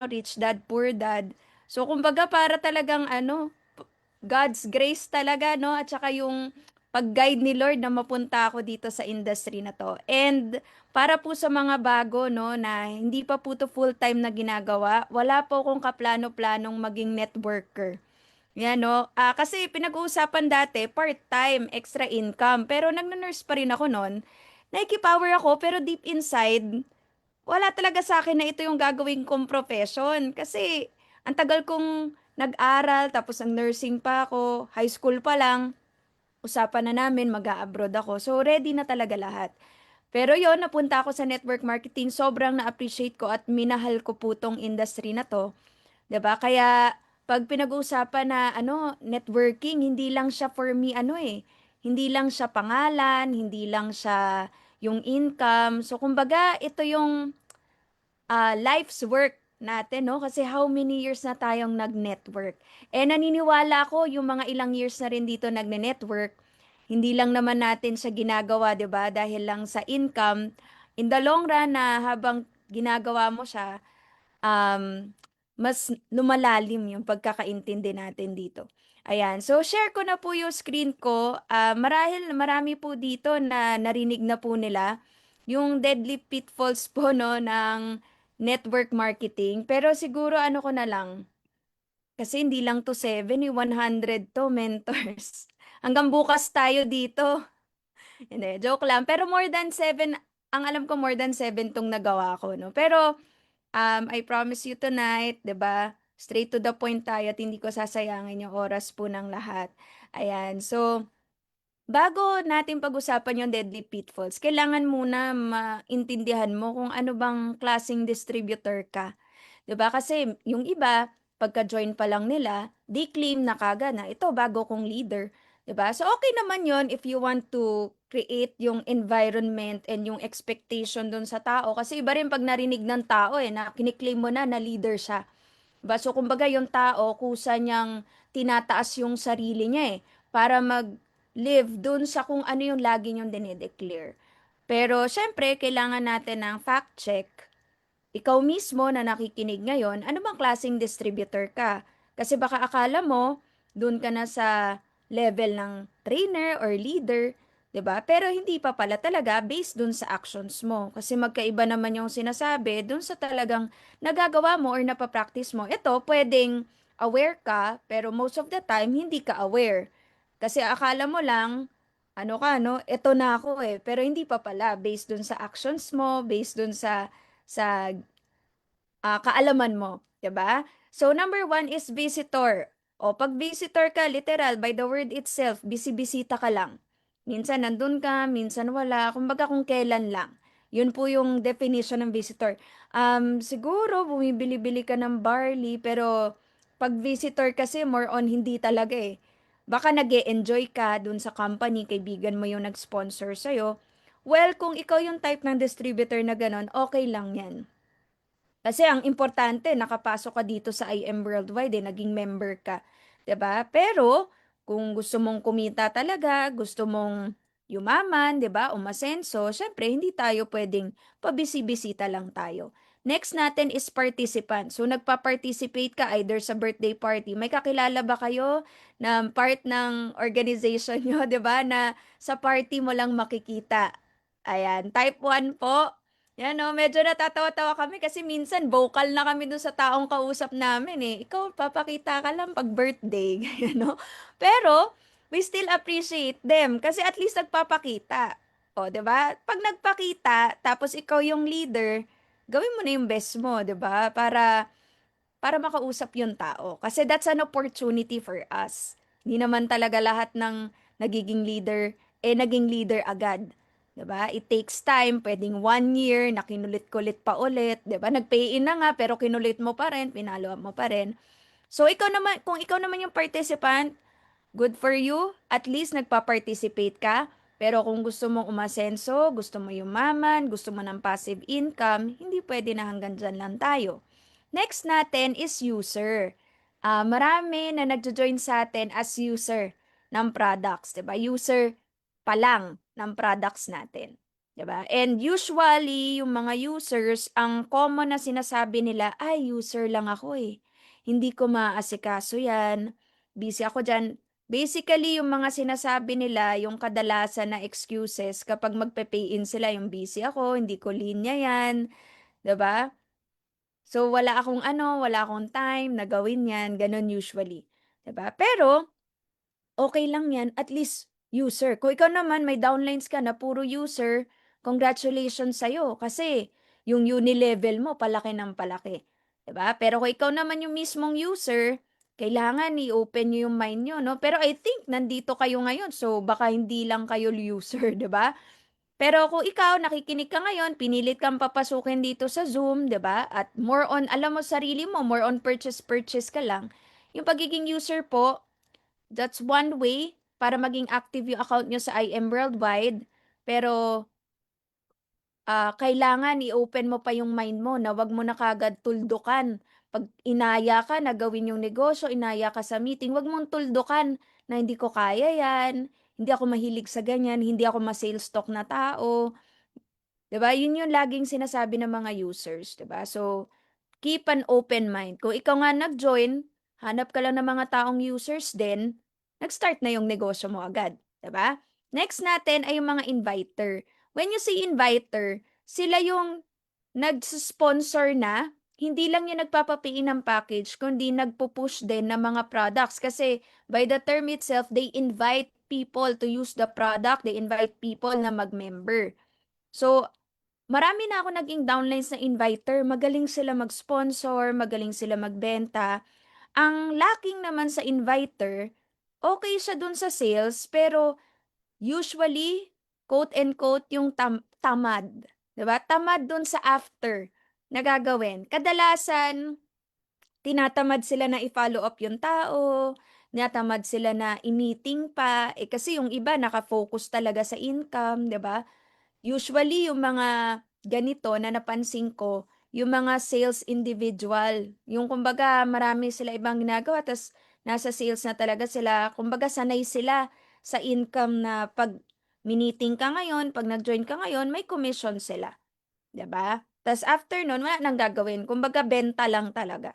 Rich Dad, Poor Dad. So, kumbaga para talagang God's grace talaga, no? At saka yung pag-guide ni Lord na mapunta ako dito sa industry na to. And para po sa mga bago, no, na hindi pa po to full-time na ginagawa, wala po akong kaplano-planong maging networker. Yan, no? Kasi pinag-uusapan dati, part-time, extra income. Pero nag-nurse pa rin ako noon. Nakikipower ako, pero deep inside, wala talaga sa akin na ito yung gagawin kong profession. Kasi ang tagal kong nag-aral, tapos ang nursing pa ako, high school pa lang, usapan na namin mag-a-abroad ako. So ready na talaga lahat. Pero yon, napunta ako sa network marketing, sobrang na-appreciate ko at minahal ko po tong industry na to. 'Di ba? Kaya pag pinag-uusapan na networking, hindi lang siya for me hindi lang siya pangalan, hindi lang siya yung income. So kumbaga, ito yung life's work natin, no? Kasi how many years na tayong nag-network? Naniniwala ako yung mga ilang years na rin dito nagne-network, hindi lang naman natin siya ginagawa, 'di ba? Dahil lang sa income. In the long run na habang ginagawa mo siya, um, mas lumalalim yung pagkakaintindi natin dito. Ayan. So, share ko na po yung screen ko. Marahil marami po dito na narinig na po nila yung deadly pitfalls po no ng network marketing. Pero siguro ano ko na lang, kasi hindi lang to 7, 100 to mentors. Hanggang bukas tayo dito. Hindi, joke lang. Pero more than 7, ang alam ko more than 7 tong nagawa ko, no? Pero I promise you tonight, 'di ba? Straight to the point tayo at hindi ko sasayangin yung oras po ng lahat. Ayan. So, bago natin pag-usapan yung deadly pitfalls, kailangan muna maintindihan mo kung ano bang klaseng distributor ka. 'Di ba? Kasi yung iba, pagka-join pa lang nila, di claim na kaga na ito bago kong leader. 'Di ba? So okay naman yon if you want to create yung environment and yung expectation dun sa tao. Kasi iba rin pag narinig ng tao na kiniklaim mo na leader siya. 'Di ba? So kumbaga yung tao, kusa niyang tinataas yung sarili niya para mag-live dun sa kung ano yung lagi niyong dinedeclare. Pero syempre, kailangan natin ng fact check. Ikaw mismo na nakikinig ngayon, ano bang klaseng distributor ka? Kasi baka akala mo, doon ka na sa level ng trainer or leader, 'di ba? Pero hindi pa pala talaga based doon sa actions mo. Kasi magkaiba naman yung sinasabi doon sa talagang nagagawa mo or napapractice mo. Ito, pwedeng aware ka, pero most of the time, hindi ka aware. Kasi akala mo lang, ito na ako pero hindi pa pala. Based doon sa actions mo, based doon sa kaalaman mo, 'di ba? So number one is visitor. O pag visitor ka, literal by the word itself, bisi-bisita ka lang. Minsan nandun ka, minsan wala, kumbaga kung kailan lang. Yun po yung definition ng visitor. Siguro bumibili-bili ka ng barley, pero pag visitor kasi more on hindi talaga Baka nag enjoy ka dun sa company, kaibigan mo yung nag-sponsor sa'yo. Well, kung ikaw yung type ng distributor na ganon, okay lang yan. Kasi ang importante, nakapasok ka dito sa IM Worldwide, naging member ka, 'di ba? Pero kung gusto mong kumita talaga, gusto mong yumaman, 'di ba? Umasenso, syempre hindi tayo pwedeng pabisi-bisita lang tayo. Next natin is participant. So nagpa-participate ka either sa birthday party. May kakilala ba kayo na part ng organization nyo, 'di ba? Na sa party mo lang makikita. Ayan, type 1 po. Yan no, medyo natatawa-tawa kami kasi minsan vocal na kami dun sa taong kausap namin Ikaw, papakita ka lang pag birthday, ganyan no? Pero, we still appreciate them kasi at least nagpapakita. O, 'di ba? Pag nagpakita, tapos ikaw yung leader, gawin mo na yung best mo, 'di ba? Para makausap yung tao. Kasi that's an opportunity for us. Hindi naman talaga lahat ng nagiging leader, naging leader agad. 'Di ba? It takes time, pwedeng 1 year, na kinulit-kulit pa ulit, 'di ba? Nag-pay in na nga, pero kinulit mo pa rin, pinalo mo pa rin. So, ikaw naman, kung ikaw naman yung participant, good for you. At least nagpa-participate ka. Pero kung gusto mong umasenso, gusto mo yumaman, gusto mo ng passive income, hindi pwede na hanggang dyan lang tayo. Next natin is user. Marami na nagjo-join sa atin as user ng products, 'di ba? User pa lang ng products natin. 'di ba? And usually yung mga users, ang common na sinasabi nila, "Ay, user lang ako, eh. Hindi ko maaasikaso 'yan, busy ako diyan." Basically, yung mga sinasabi nila, yung kadalasan na excuses kapag magpe-pay in sila, yung, "Busy ako, hindi ko linya 'yan." 'Di ba? So, wala akong time na gawin 'yan, gano'n usually, 'di ba? Pero okey lang 'yan, at least user. Kung ikaw naman may downlines ka na puro user, congratulations sa'yo kasi yung uni-level mo palaki ng palaki, 'di ba? Pero kung ikaw naman yung mismong user, kailangan i-open niyo yung mind niyo 'no? Pero I think nandito kayo ngayon, so baka hindi lang kayo user, 'di ba? Pero kung ikaw nakikinig ka ngayon, pinilit kang papasukin dito sa Zoom, 'di ba? At more on alam mo sarili mo, more on purchase ka lang. Yung pagiging user po, that's one way para maging active yung account niyo sa IM Worldwide. Pero, kailangan i-open mo pa yung mind mo na 'wag mo na kaagad tuldukan. 'Pag inaya ka na gawin yung negosyo, inaya ka sa meeting, 'wag mong tuldukan na, "Hindi ko kaya 'yan, hindi ako mahilig sa ganyan, hindi ako ma-sales talk na tao." 'Di ba, yun yung laging sinasabi ng mga users, 'di ba? So, keep an open mind. Kung ikaw nga nag-join, hanap ka lang ng mga taong users din, nag-start na yung negosyo mo agad, 'di ba? Next natin ay yung mga inviter. When you say inviter, sila yung nagso-sponsor na, hindi lang yung nagpapa-PE ng package, kundi nagpu-push din ng mga products. Kasi by the term itself, they invite people to use the product, they invite people na mag-member. So, marami na ako naging downlines na inviter, magaling sila mag-sponsor, magaling sila magbenta. Ang lacking naman sa inviter, okay siya dun sa sales, pero usually, quote and quote, yung tamad. 'Di ba? Tamad dun sa after na gagawin. Kadalasan, tinatamad sila na i-follow up yung tao, tinatamad sila na i-meeting pa. Eh kasi yung iba nakafocus talaga sa income, 'di ba? Usually yung mga ganito na napansin ko, yung mga sales individual, yung kumbaga marami sila ibang ginagawa ta's nasa sales na talaga sila. Kumbaga sanay sila sa income na 'pag miniting ka ngayon, 'pag nag-join ka ngayon, may commission sila, 'di ba? Ta's after nun wala nang gagawin, kumbaga benta lang talaga.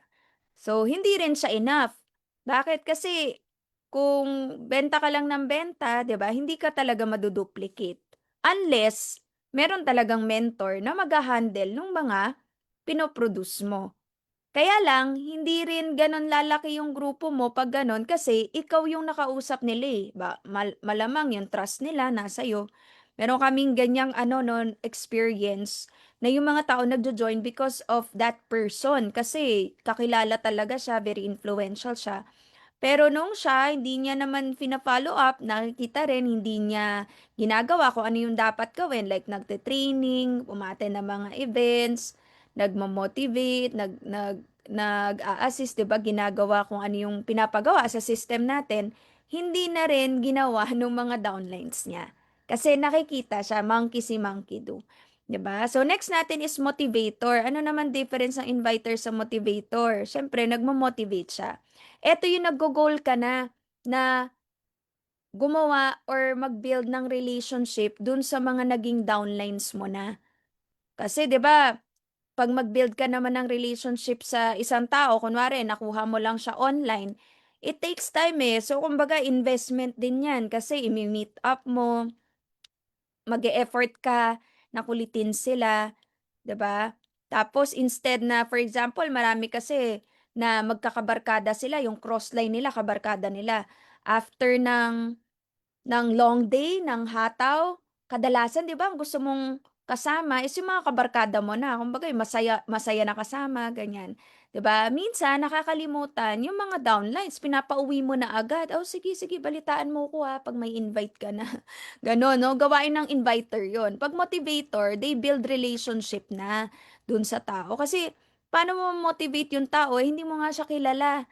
So, hindi rin siya enough. Bakit? Kasi kung benta ka lang ng benta, 'di ba, hindi ka talaga madu-duplicate. Unless meron talagang mentor na magha-handle nung mga pino-produce mo. Kaya lang, hindi rin gano'n lalaki yung grupo mo 'pag gano'n kasi ikaw yung nakausap nila, eh. Malamang yung trust nila nasa sa'yo. Meron kaming ganiyang ano 'no, experience na yung mga tao nagjo-join because of that person. Kasi kakilala talaga siya, very influential siya. Pero nung siya hindi niya naman fina-follow up, nakikita rin hindi niya ginagawa kung ano yung dapat gawin like nagte-training, umattend ng mga events, nagmo-motivate, nag-a-assist, 'di ba, ginagawa kung ano yung pinapagawa sa system natin, hindi na rin ginawa nung mga downlines niya. Kasi nakikita siya, monkey see, monkey do. 'Di ba? So next natin is motivator. Ano naman difference ng inviter sa motivator? Siyempre nagmo-motivate siya. Eto yung naggo-goal ka na, na gumawa or mag-build ng relationship dun sa mga naging downlines mo na. Kasi 'di ba, 'pag mag-build ka naman ng relationship sa isang tao, kunwari nakuha mo lang siya online, it takes time, eh. So kumbaga investment din 'yan kasi imi-meet up mo, mag-e-effort ka na kulitin sila. 'Di ba? Tapos instead na for example marami kasi na magkakabarkada sila, yung crossline nila kabarkada nila. After ng long day, ng hataw, kadalasan 'di ba ang gusto mong kasama is yung mga kabarkada mo na. Kumbaga yung masaya masaya na kasama, ganyan. 'Di ba? Minsan nakakalimutan yung mga downlines, pinapauwi mo na agad. "Oh, sige, sige balitaan mo ko, 'pag may invite ka na." Gano'n 'no, gawain ng inviter 'yon. 'Pag motivator, they build relationship na dun sa tao. Kasi paano mo motivate yung tao, eh, hindi mo nga siya kilala.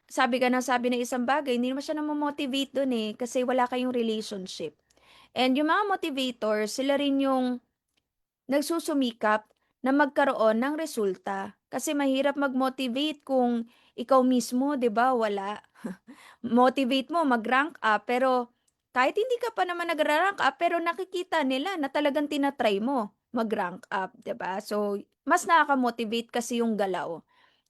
Sabi ka ng sabi ng isang bagay, hindi naman siya namo-motivate dun, eh, kasi wala kayong relationship. And yung mga motivator, sila rin yung nagsusumikap na magkaroon ng resulta. Kasi mahirap mag-motivate kung ikaw mismo, 'di ba, wala. Motivate mo mag-rank up, pero kahit hindi ka pa naman nagra-rank up, pero nakikita nila na talagang tina-try mo mag-rank up, 'di ba? So, mas nakaka-motivate kasi yung galaw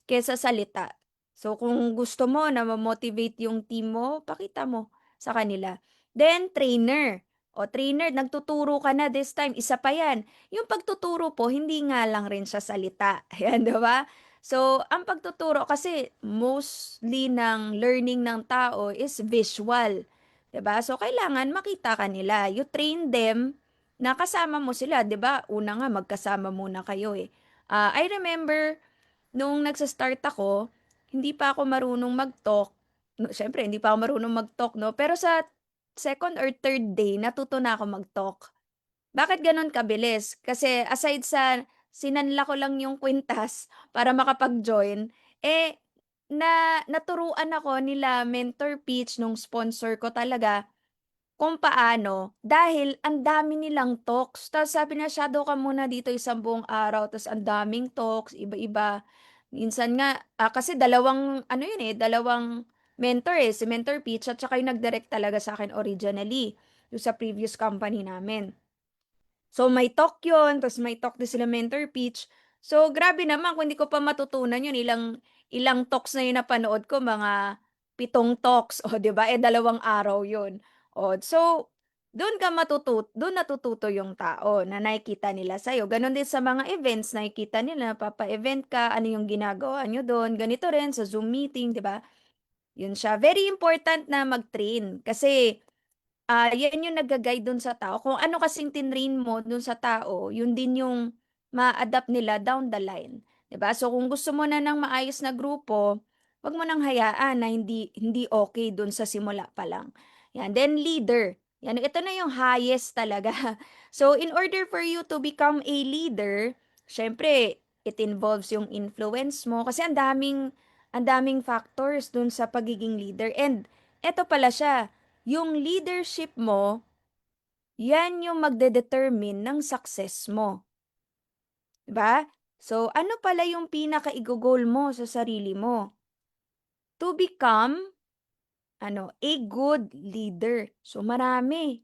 kaysa salita. So, kung gusto mo na ma-motivate yung team mo, pakita mo sa kanila. Then, trainer. O, trainer, nagtuturo ka na this time. Isa pa yan. Yung pagtuturo po, hindi nga lang rin sa salita. Ayan, di ba? So, ang pagtuturo, kasi mostly ng learning ng tao is visual. Di ba? So, kailangan makita ka nila. You train them na kasama mo sila. Di ba? Una nga, magkasama muna kayo eh. I remember nung nagsa-start ako, hindi pa ako marunong mag-talk. No, siyempre, hindi pa ako marunong mag-talk, no? Pero sa second or third day, natuto na ako mag-talk. Bakit gano'n kabilis? Kasi aside sa sinanla ko lang yung kwintas para makapag-join, eh, naturuan ako nila mentor pitch nung sponsor ko talaga kung paano, dahil ang dami nilang talks. Tapos sabi niya, "Shadow ka muna dito isang buong araw." Tapos ang daming talks, iba-iba. Minsan nga, kasi dalawang ano yun eh, dalawang mentor eh, si Mentor Peach at saka yung nag-direct talaga sa akin originally, yung sa previous company namin. So may talk yun, tapos may talk din sila Mentor Peach. So grabe naman kung hindi ko pa matutunan yun, ilang ilang talks na yung napanood ko, mga 7 talks, o 'di ba? Eh, 2 araw yun. O, so doon natututo yung tao na nakikita nila sa'yo. Ganon din sa mga events, nakikita nila, papa-event ka, ano yung ginagawa nyo doon. Ganito rin sa Zoom meeting, 'di ba? Yun siya. Very important na mag-train kasi 'yan yung nagga-guide dun sa tao. Kung ano kasing tinrain mo dun sa tao, yun din yung ma-adapt nila down the line, 'di ba? So kung gusto mo na ng maayos na grupo, 'wag mo nang hayaan na hindi hindi okay dun sa simula pa lang. 'Yan, then leader. 'Yan, ito na yung highest talaga. So in order for you to become a leader, siyempre it involves yung influence mo kasi ang daming factors dun sa pagiging leader, and eto pala siya, yung leadership mo, yan yung magde-determine ng success mo, 'di ba? So, ano pala yung pinaka-igo-goal mo sa sarili mo? To become a good leader. So, maraming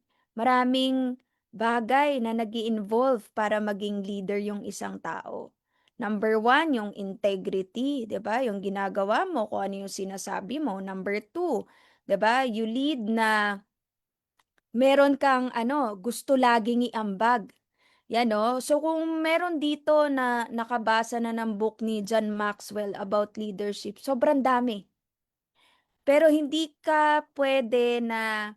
bagay na nag-i-involve para maging leader yung isang tao. Number one, yung integrity, 'di ba? Yung ginagawa mo, kung ano yung sinasabi mo. Number two, 'di ba? You lead na meron kang gusto laging iambag. Yan 'no. So kung meron dito na nakabasa na ng book ni John Maxwell about leadership, sobrang dami. Pero hindi ka pwede na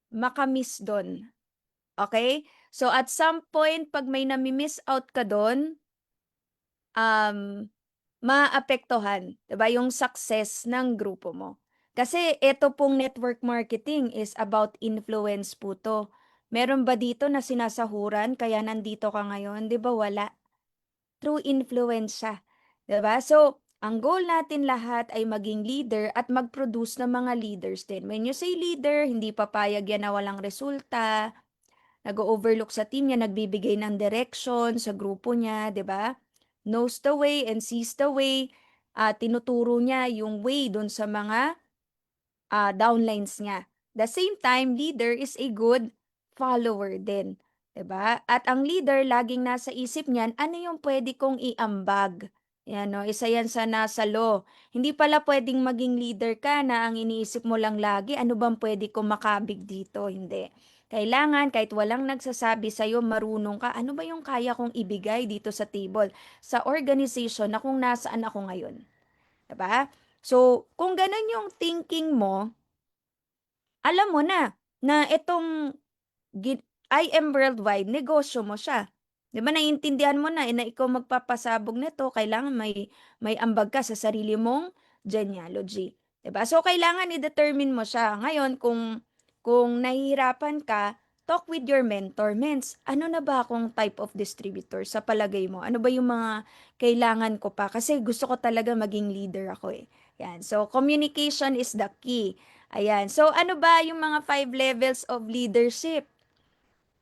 makamiss dun, okay? So at some point 'pag may nami-miss out ka dun, um, maapektuhan, 'di ba, yung success ng grupo mo. Kasi eto pong network marketing is about influence po 'to. Meron ba dito na sinasahuran kaya nandito ka ngayon? 'Di ba wala. Through influence siya, 'di ba? So, ang goal natin lahat ay maging leader at mag-produce ng mga leaders din. When you say leader, hindi papayag yan na walang resulta, nag-o-overlook sa team niya, nagbibigay ng direction sa grupo niya, 'di ba? Knows the way and sees the way, tinuturo niya yung way dun sa mga downlines niya. The same time, leader is a good follower din, 'di ba? At ang leader laging nasa isip niyan, ano yung pwede kong iambag? Yan no, isa yan sa nasa law. Hindi pala pwedeng maging leader ka na ang iniisip mo lang lagi, ano bang pwede kong makabig dito? Hindi. Kailangan kahit walang nagsasabi sa iyo, marunong ka, ano ba yung kaya kong ibigay dito sa table, sa organization na kung nasaan ako ngayon, 'di ba? So, kung ganun yung thinking mo, alam mo na itong I am worldwide, negosyo mo siya. 'Di ba naiintindihan mo na, na ikaw magpapasabog nito, kailangan may ambag ka sa sarili mong genealogy, 'di ba? So kailangan i-determine mo siya. Ngayon kung nahihirapan ka, talk with your mentor. Mens, ano na ba akong type of distributor sa palagay mo? Ano ba yung mga kailangan ko pa? Kasi gusto ko talaga maging leader ako eh. Yan. So communication is the key. Ayan. So ano ba yung mga 5 levels of leadership?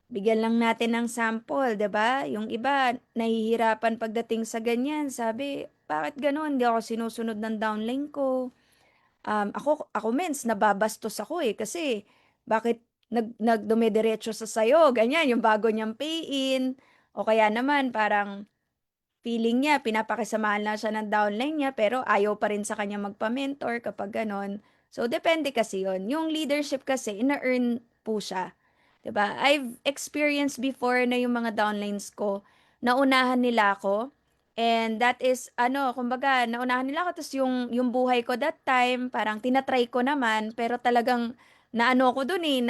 Bigyan lang natin ng sample, 'di ba? Yung iba nahihirapan pagdating sa ganyan. Sabi, bakit gano'n? Hindi ako sinusunod ng downline ko. Ako mens nababastos ako eh kasi bakit dumidiretso sa sayo, ganyan, yung bago niyang pay-in, o kaya naman parang feeling niya pinapakisamahan lang siya ng downline niya pero ayaw pa rin sa kanya magpa-mentor kapag gano'n. So, depende kasi yun. Yung leadership kasi, ina-earn po siya. 'Di ba? I've experienced before na yung mga downlines ko, naunahan nila ako. And that is, ano, kumbaga, naunahan nila ako. Tapos yung buhay ko that time, parang tinatry ko naman, pero talagang naano ko dun eh,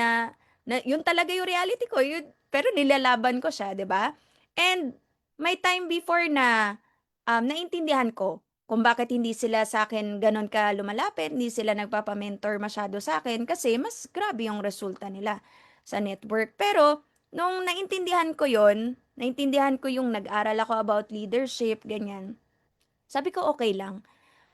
yun talaga yung reality ko. Yun, pero nilalaban ko siya, 'di ba? And may time before na naintindihan ko kung bakit hindi sila sa akin gano'n ka lumalapit, hindi sila nagpapa-mentor masyado sa akin kasi mas grabe yung resulta nila sa network. Pero nung naintindihan ko yung nag-aral ako about leadership, ganyan. Sabi ko okay lang.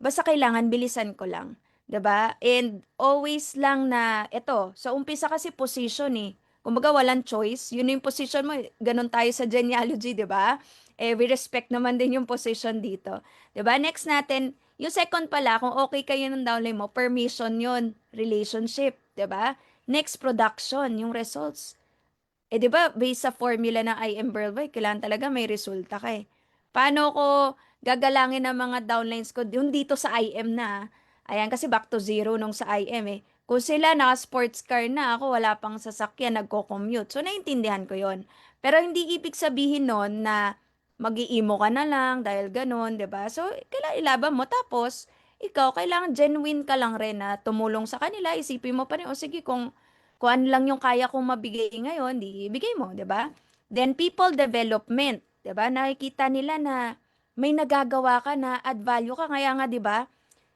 Basta kailangan bilisan ko lang, 'di ba? And always lang na eto, sa umpisa kasi position eh. Kumbaga walang choice, yun yung position mo, ganun tayo sa genealogy, 'di ba? Eh we respect naman din yung position dito. 'Di ba? Next natin, yung second pala, kung okay kayo ng downline mo, permission yun, relationship, 'di ba? Next, production, yung results. Eh, 'di ba, based sa formula ng IM Worldwide, kailangan talaga may resulta ka eh. Paano ko gagalangin ang mga downlines ko yung dito sa IM na? Ayan, kasi back to zero nung sa IM eh. Kung sila naka-sports car na, ako wala pang sasakyan, nagko-commute. So, naintindihan ko yon. Pero hindi ibig sabihin nun na mag-iimo ka na lang dahil ganun, 'di ba? So, kailangan ilaban mo. Tapos, ikaw, kailangan genuine ka lang rin na tumulong sa kanila. Isipin mo pa rin, o sige, kung ano lang yung kaya kong mabigay ngayon, di ibigay mo, 'di ba? Then people development, 'di ba? Nakikita nila na may nagagawa ka na add value ka, kaya nga 'di ba?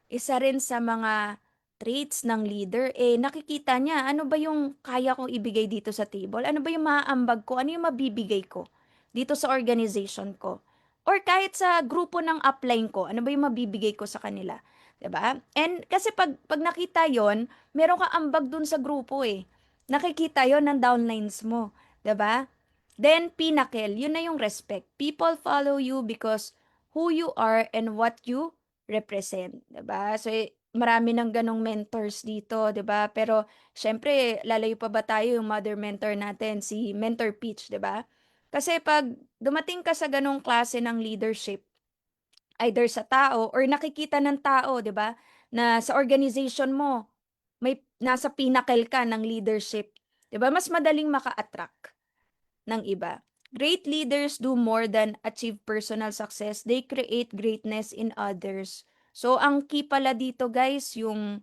Isa rin sa mga traits ng leader nakikita niya ano ba yung kaya kong ibigay dito sa table? Ano ba yung maaambag ko? Ano yung mabibigay ko dito sa organization ko? Or kahit sa grupo ng upline ko, ano ba yung mabibigay ko sa kanila? 'Di ba? And kasi pag nakita 'yon, meron ka ambag dun sa grupo eh. Nakikita 'yon ng downlines mo, 'di ba? Then pinnacle, yun na yung respect. People follow you because who you are and what you represent, 'di ba? So marami ng ganong mentors dito, 'di ba? Pero syempre lalayo pa ba tayo yung mother mentor natin, si Mentor Peach, 'di ba? Kasi pag dumating ka sa ganong klase ng leadership, either sa tao or nakikita ng tao, 'di ba, na sa organization mo may nasa pinnacle ka ng leadership, 'di ba? Mas madaling maka-attract ng iba. Great leaders do more than achieve personal success. They create greatness in others. So, ang key pala dito guys, yung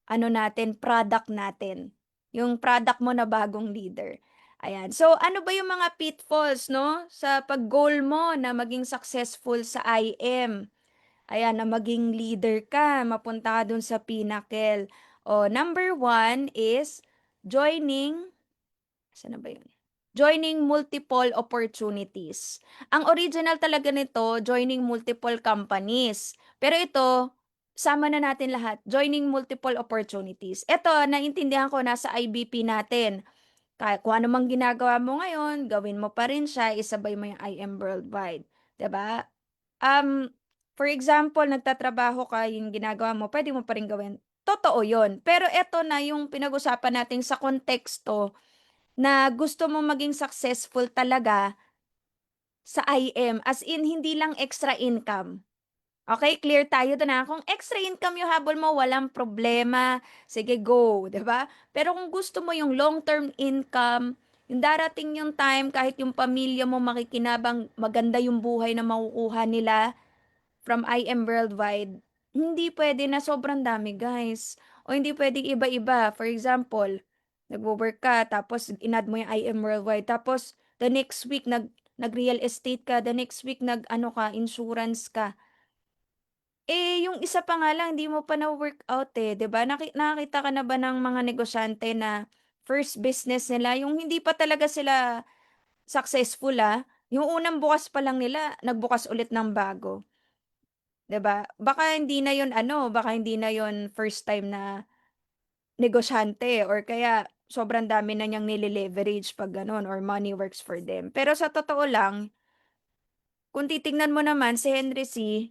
ano natin, product natin. Yung product mo na bagong leader. Ayan. So, ano ba yung mga pitfalls, no? Sa pag-goal mo na maging successful sa IM. Ayan, na maging leader ka, mapunta ka dun sa pinnacle. O, number one is joining. Saan na ba yun? Joining multiple opportunities. Ang original talaga nito, joining multiple companies. Pero ito, sama na natin lahat. Joining multiple opportunities. Ito, naintindihan ko, nasa IBP natin. Kaya kung ano mang ginagawa mo ngayon, gawin mo pa rin siya, isabay mo yung IM Worldwide. 'Di ba? Um, for example, nagtatrabaho ka, yung ginagawa mo, pwede mo pa rin gawin. Totoo yon. Pero ito na yung pinag-usapan natin sa konteksto na gusto mong maging successful talaga sa IM, as in hindi lang extra income. Okay, clear tayo do'n, kung extra income yung habol mo, walang problema, sige go, 'di ba? Pero kung gusto mo yung long-term income, yung darating yung time kahit yung pamilya mo makikinabang, maganda yung buhay na makukuha nila from IM Worldwide, hindi pwede na sobrang dami guys. O hindi pwedeng iba-iba. For example, nagwo-work ka tapos inad mo yung IM Worldwide tapos the next week nag-real estate ka, the next week nag-ano ka, insurance ka. Yung isa pa nga lang hindi mo pa na-workout, 'di ba? Nakakita ka na ba ng mga negosyante na first business nila, yung hindi pa talaga sila successful, yung unang bukas pa lang nila nagbukas ulit ng bago. 'Di ba? Baka hindi na 'yon first time na negosyante or kaya sobrang dami na niyang nile-leverage 'pag gano'n or money works for them. Pero sa totoo lang, kung titingnan mo naman si Henry C,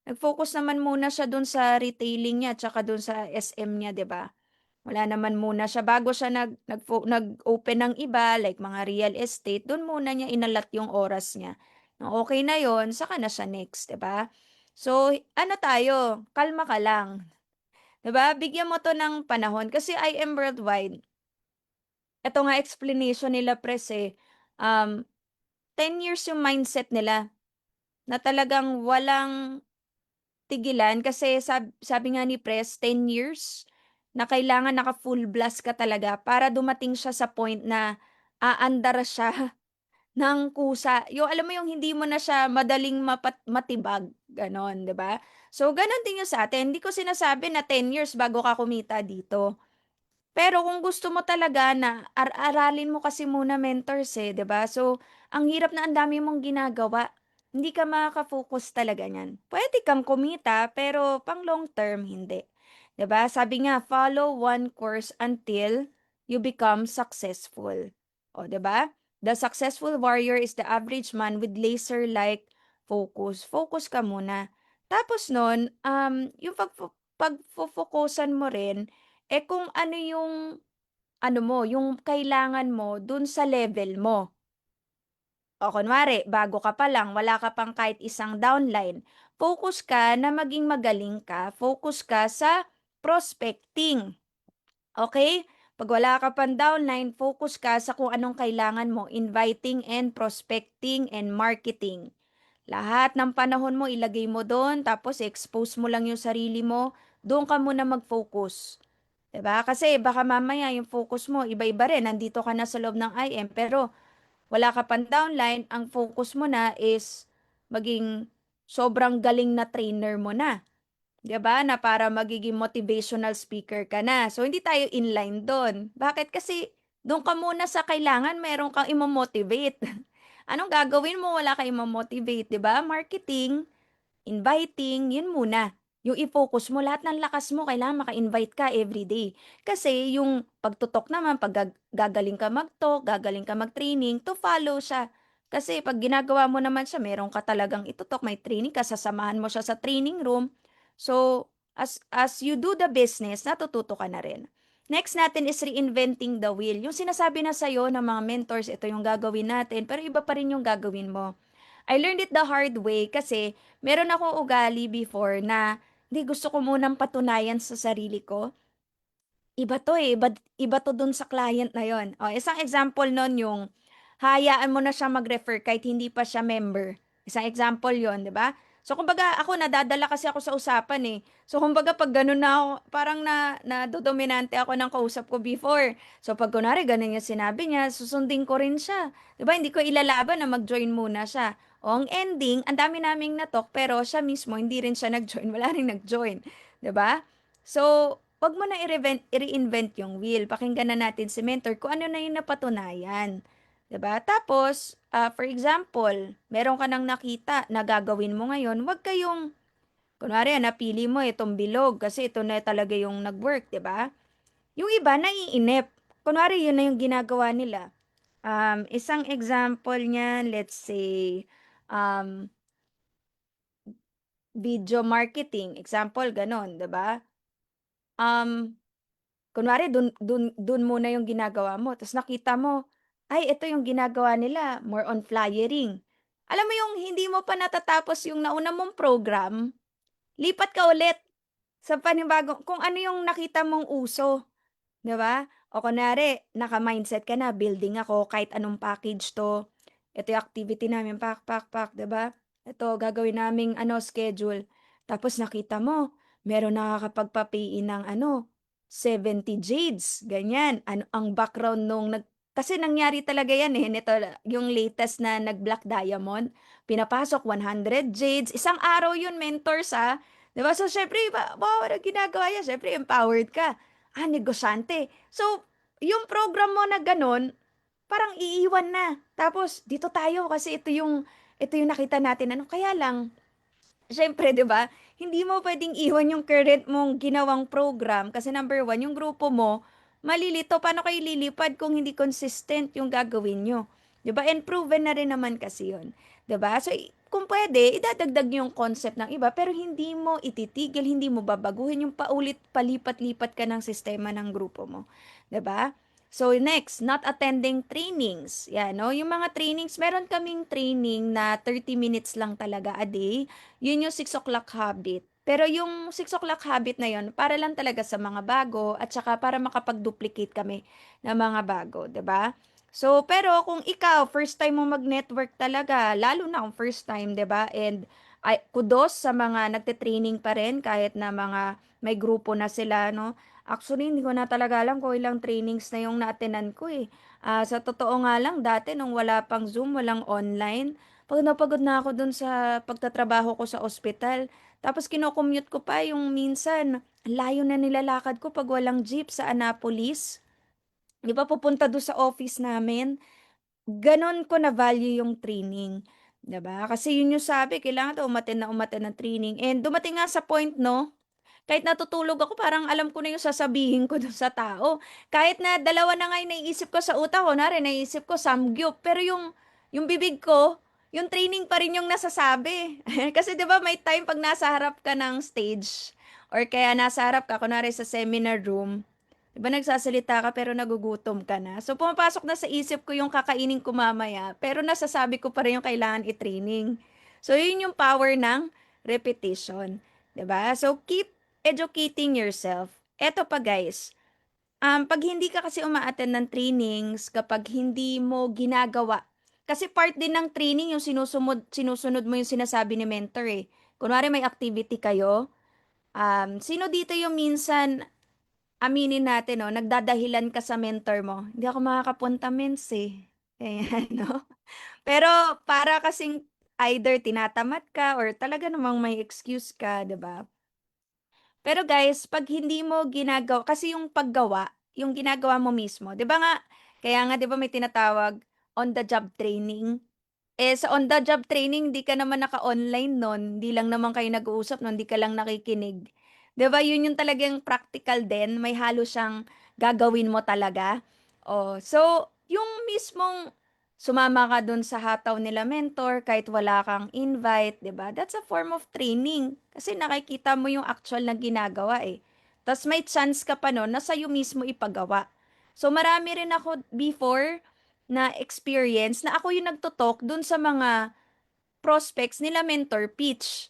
nag-focus naman muna siya do'n sa retailing niya tsaka do'n sa SM niya, 'di ba? Wala naman muna siya bago siya nag-open ng iba like mga real estate, dun muna niya inalat yung oras niya. Nung okey na yon saka na siya next, 'di ba? So, ano tayo, kalma ka lang, 'di ba? Bigyan mo 'to ng panahon kasi I Am Worldwide, eto nga explanation nila Pres, um, 10 years yung mindset nila na talagang walang tigilan kasi sabi nga ni Pres 10 years na kailangan naka-full blast ka talaga para dumating siya sa point na aandar siya ng kusa. Yung alam mo yung hindi mo na siya madaling matibag, gano'n, 'di ba? So, gano'n din yung sa'tin. Hindi ko sinasabi na 10 years bago ka kumita dito. Pero kung gusto mo talaga na aralin mo kasi muna mentors, 'di ba? So, ang hirap na ang dami mong ginagawa. Hindi ka makaka-focus talaga niyan. Puwede kang kumita pero pang long term hindi, 'di ba? Sabi nga, "Follow one course until you become successful." O, 'di ba? The successful warrior is the average man with laser-like focus. Focus ka muna. Tapos nun, yung pagfo-fokusan mo rin kung ano yung ano mo, yung kailangan mo dun sa level mo. O kunwari, bago ka pa lang, wala ka pang kahit isang downline, focus ka na maging magaling ka, focus ka sa prospecting. Okay? 'Pag wala ka pang downline, focus ka sa kung anong kailangan mo, inviting and prospecting and marketing. Lahat ng panahon mo ilagay mo dun, tapos expose mo lang yung sarili mo, dun ka muna mag-focus. 'Di ba? Kasi baka mamaya yung focus mo iba-iba rin, nandito ka na sa loob ng IM pero wala ka pang downline, ang focus mo na is maging sobrang galing na trainer mo na. 'Di ba, na para magiging motivational speaker ka na. So, hindi tayo inline do'n. Bakit? Kasi do'n ka muna sa kailangan meron kang imo-motivate. Anong gagawin mo? Wala kang imo-motivate, 'di ba? Marketing, inviting, yun muna. Yung i-focus mo, lahat ng lakas mo, kailangan maka-invite ka everyday. Kasi yung pagtutok naman, pag gagaling ka mag-talk, gagaling ka mag-training, to follow siya. Kasi pag ginagawa mo naman siya, meron ka talagang itutok, may training ka, sasamahan mo siya sa training room. So, as you do the business, natututo ka na rin. Next natin is reinventing the wheel. Yung sinasabi na sa'yo ng mga mentors, ito yung gagawin natin, pero iba pa rin yung gagawin mo. I learned it the hard way kasi meron akong ugali before na hindi gusto ko munang patunayan sa sarili ko. Iba 'to, iba 'to dun sa client na yon. Oh, isang example nun yung hayaan mo na siya mag-refer kahit hindi pa siya member. Isang example yon, 'di ba? So kumbaga ako nadadala kasi ako sa usapan eh. So kumbaga pag ganun na ako, parang nadodominante ako ng kausap ko before. So pag kunwari ganun yung sinabi niya, susundin ko rin siya. 'Di ba? Hindi ko ilalaban na mag-join muna siya. O ang ending, ang dami naming natok pero siya mismo hindi rin siya nag-join, wala ring nag-join, 'di ba? So, 'wag mo na i-reinvent yung wheel. Pakinggan na natin si mentor kung ano na yung napatunayan, 'di ba? Tapos, for example, meron ka nang nakita na gagawin mo ngayon, 'wag kayong kunwari napili mo itong bilog kasi ito na talaga yung nag-work, 'di ba? Yung iba naiinip. Kunwari yun na yung ginagawa nila. Isang example niyan, let's say, um, video marketing, example gano'n, 'di ba? Um, Kunwari dun muna yung ginagawa mo ta's nakita mo, ay ito yung ginagawa nila more on flyering. Alam mo yung hindi mo pa natatapos yung nauna mong program, lipat ka ulit sa panibagong kung ano yung nakita mong uso. 'Di ba? O kunwari naka-mindset ka na, building ako kahit anong package 'to. Ito yung activity namin, pak, pak, pak, 'di ba? Ito gagawin naming ano, schedule. Tapos nakita mo, meron nakakapagpa-pay in ng ano, 70 jades, ganyan. Ano ang background nung kasi nangyari talaga yan eh, nito yung latest na nag-black diamond, pinapasok 100 jades, isang araw yun mentors 'di ba? So syempre, wow, ano ginagawa yan? Syempre empowered ka. Negosyante. So, yung program mo na gano'n, parang iiwan na. Tapos dito tayo kasi ito yung nakita natin ano, kaya lang siyempre 'di ba, hindi mo puwedeng iwan yung current mong ginawang program kasi number one yung grupo mo malilito. Paano kayo lilipad kung hindi consistent yung gagawin niyo, 'di ba? And proven na rin naman kasi 'yun, 'di ba? So, kung pwede, idadagdag yung concept ng iba, pero hindi mo ititigil, hindi mo babaguhin yung paulit, palipat-lipat ka ng sistema ng grupo mo. 'Di ba? So next, not attending trainings. Yan, no? Yung mga trainings, meron kaming training na 30 minutes lang talaga a day. Yun yung 6 o'clock habit. Pero yung 6 o'clock habit na yun, para lang talaga sa mga bago at saka para makapag-duplicate kami ng mga bago, 'di ba? So, pero kung ikaw, first time mo mag-network talaga, lalo na kung first time, 'di ba? And ay, kudos sa mga nagte-training pa rin kahit na mga may grupo na sila, no? Actually, hindi ko na talaga alam kung ilang trainings na yung na-attendan ko eh. Sa totoo nga lang, dati nung wala pang Zoom, walang online, pagod na pagod na ako dun sa pagtatrabaho ko sa ospital. Tapos kinocommute ko pa yung minsan, ang layo na nilalakad ko pag walang jeep sa Annapolis. Di ba pupunta doon sa office namin? Gano'n ko na-value yung training, 'di ba? Kasi yun yung sabi kailangan daw umattend na umattend ng training and dumating nga sa point 'no, kahit natutulog ako parang alam ko na yung sasabihin ko dun sa tao. Kahit na dalawa na nga yung naiisip ko sa utak ko, kunwari naiisip ko samgyup, pero yung bibig ko, yung training pa rin yung nasasabi. Kasi 'di ba may time 'pag nasa harap ka ng stage or kaya nasa harap ka kunwari sa seminar room, 'di ba nagsasalita ka pero nagugutom ka na. So pumapasok na sa isip ko yung kakainin ko mamaya, pero nasasabi ko pa rin yung kailangan i-training. So yun yung power ng repetition, 'di ba? So keep educating yourself. Eto pa guys, 'pag hindi ka kasi uma-attend ng trainings, kapag hindi mo ginagawa, kasi part din ng training yung sinusunod mo yung sinasabi ni mentor eh. Kunwari may activity kayo, sino dito yung minsan aminin natin 'no, nagdadahilan ka sa mentor mo, "Hindi ako makakapunta mens, eh." Ayan 'no. Pero para kasing either tinatamad ka or talaga namang may excuse ka, 'di ba? Pero guys, 'pag hindi mo ginagawa kasi yung paggawa, yung ginagawa mo mismo, 'di ba nga kaya nga 'di ba may tinatawag on the job training? Sa on the job training di ka naman naka-online nun, di lang naman kayo nag-uusap nun, di ka lang nakikinig. 'Di ba yun yung talagang practical din, may halo siyang gagawin mo talaga. Oh, so yung mismong sumama ka dun sa hataw nila mentor kahit wala kang invite, 'di ba? That's a form of training kasi nakikita mo yung actual na ginagawa eh. Tapos may chance ka pa nun na sa'yo mismo ipagawa. So marami rin ako before na experience na ako yung nagto-talk dun sa mga prospects nila mentor pitch.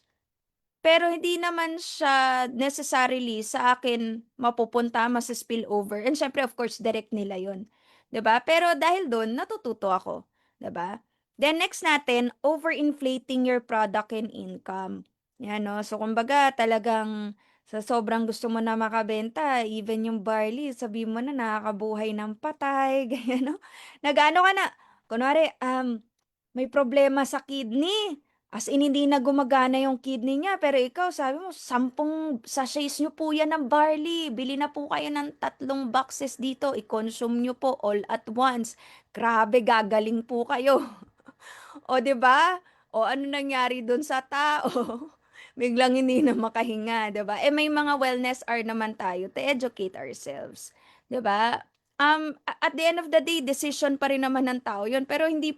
Pero hindi naman siya necessarily sa akin mapupunta, masa-spill over and siyempre of course direct nila yun, 'di ba? Pero dahil dun natututo ako, 'di ba? Then next natin, overinflating your product and income. Yan 'no. So kumbaga talagang sa sobrang gusto mo na makabenta, even yung barley sabihin mo na nakakabuhay ng patay, ganyan 'no. Nag-aano ka na, kunwari, may problema sa kidney. As in hindi na gumagana yung kidney niya, pero ikaw sabi mo 10 sachets niyo po yan ng barley, bili na po kayo ng 3 boxes dito, i-consume niyo po all at once. Grabe gagaling po kayo. O 'di ba? O ano nangyari dun sa tao? Biglang hindi na makahinga, 'di ba? Eh may mga wellness hour naman tayo to educate ourselves, 'di ba? At the end of the day, decision pa rin naman ng tao 'yun, pero hindi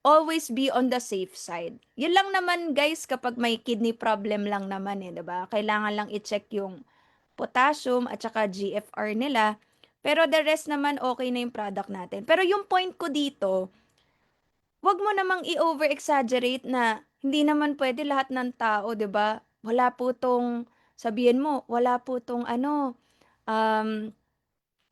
always be on the safe side. 'Yun lang naman guys kapag may kidney problem lang naman eh, 'di ba? Kailangan lang i-check yung potassium at saka GFR nila. Pero the rest naman okay na yung product natin. Pero yung point ko dito, wag mo namang i-over-exaggerate na hindi naman pwede lahat ng tao, 'di ba? Wala po 'tong sabihin mo, wala po 'tong ano, um,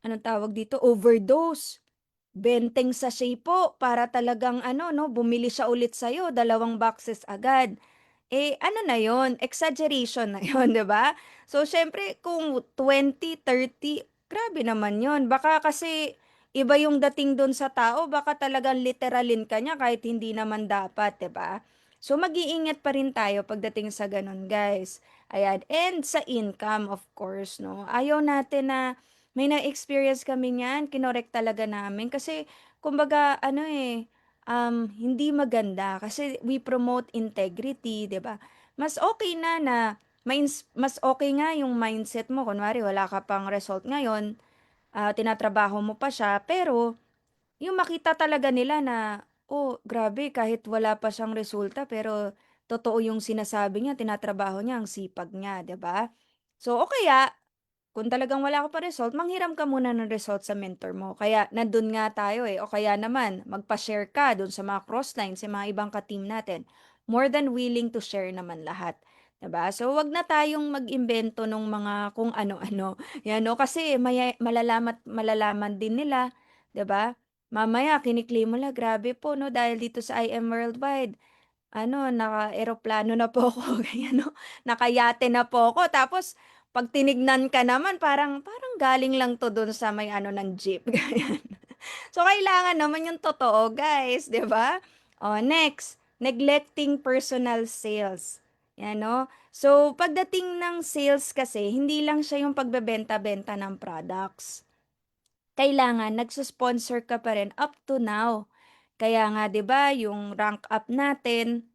anong tawag dito, overdose. Benteng sachet po para talagang ano 'no, bumili siya ulit sa'yo, 2 boxes agad. Eh, ano na yon exaggeration na yon 'di ba? So, siyempre kung 20, 30 grabe naman yon. Baka kasi iba yung dating dun sa tao, baka talagang literalin ka niya kahit hindi naman dapat, 'di ba? So, mag-iingat pa rin tayo pagdating sa ganun, guys. Ayan, and sa income, of course, 'no? Ayaw natin na may na-experience kami niyan, kinorek talaga namin kasi kumbaga ano, eh, hindi maganda kasi we promote integrity, 'di ba? Mas okay na na mas okay nga yung mindset mo kunwari wala ka pang result ngayon, tinatrabaho mo pa siya pero yung makita talaga nila na, "Oh, grabe kahit wala pa siyang resulta pero totoo yung sinasabi niya, tinatrabaho niya, ang sipag niya, 'di ba? So, o kaya kung talagang wala ka pa result, manghiram ka muna ng result sa mentor mo. Kaya nandun nga tayo eh. O kaya naman, magpa-share ka dun sa mga crossline, sa mga ibang ka-team natin. More than willing to share naman lahat. 'Diba? So, wag na tayong mag-imbento ng mga kung ano-ano. Yan, no? Kasi malalaman din nila. 'Diba? Mamaya, kiniklaim mo la, grabe po, no? Dahil dito sa IM Worldwide, naka-eroplano na po ako, ganyan 'no, nakayate na po ako. Tapos 'pag tinignan ka naman parang parang galing lang 'to dun sa may ano ng jeep, ganyan. So, kailangan naman yung totoo guys, 'di ba? Oh, next, neglecting personal sales. 'Yan 'no. So, pagdating ng sales kasi hindi lang siya yung pagbebenta-benta ng products. Kailangan nagso-sponsor ka pa rin up to now. Kaya nga 'di ba yung rank up natin,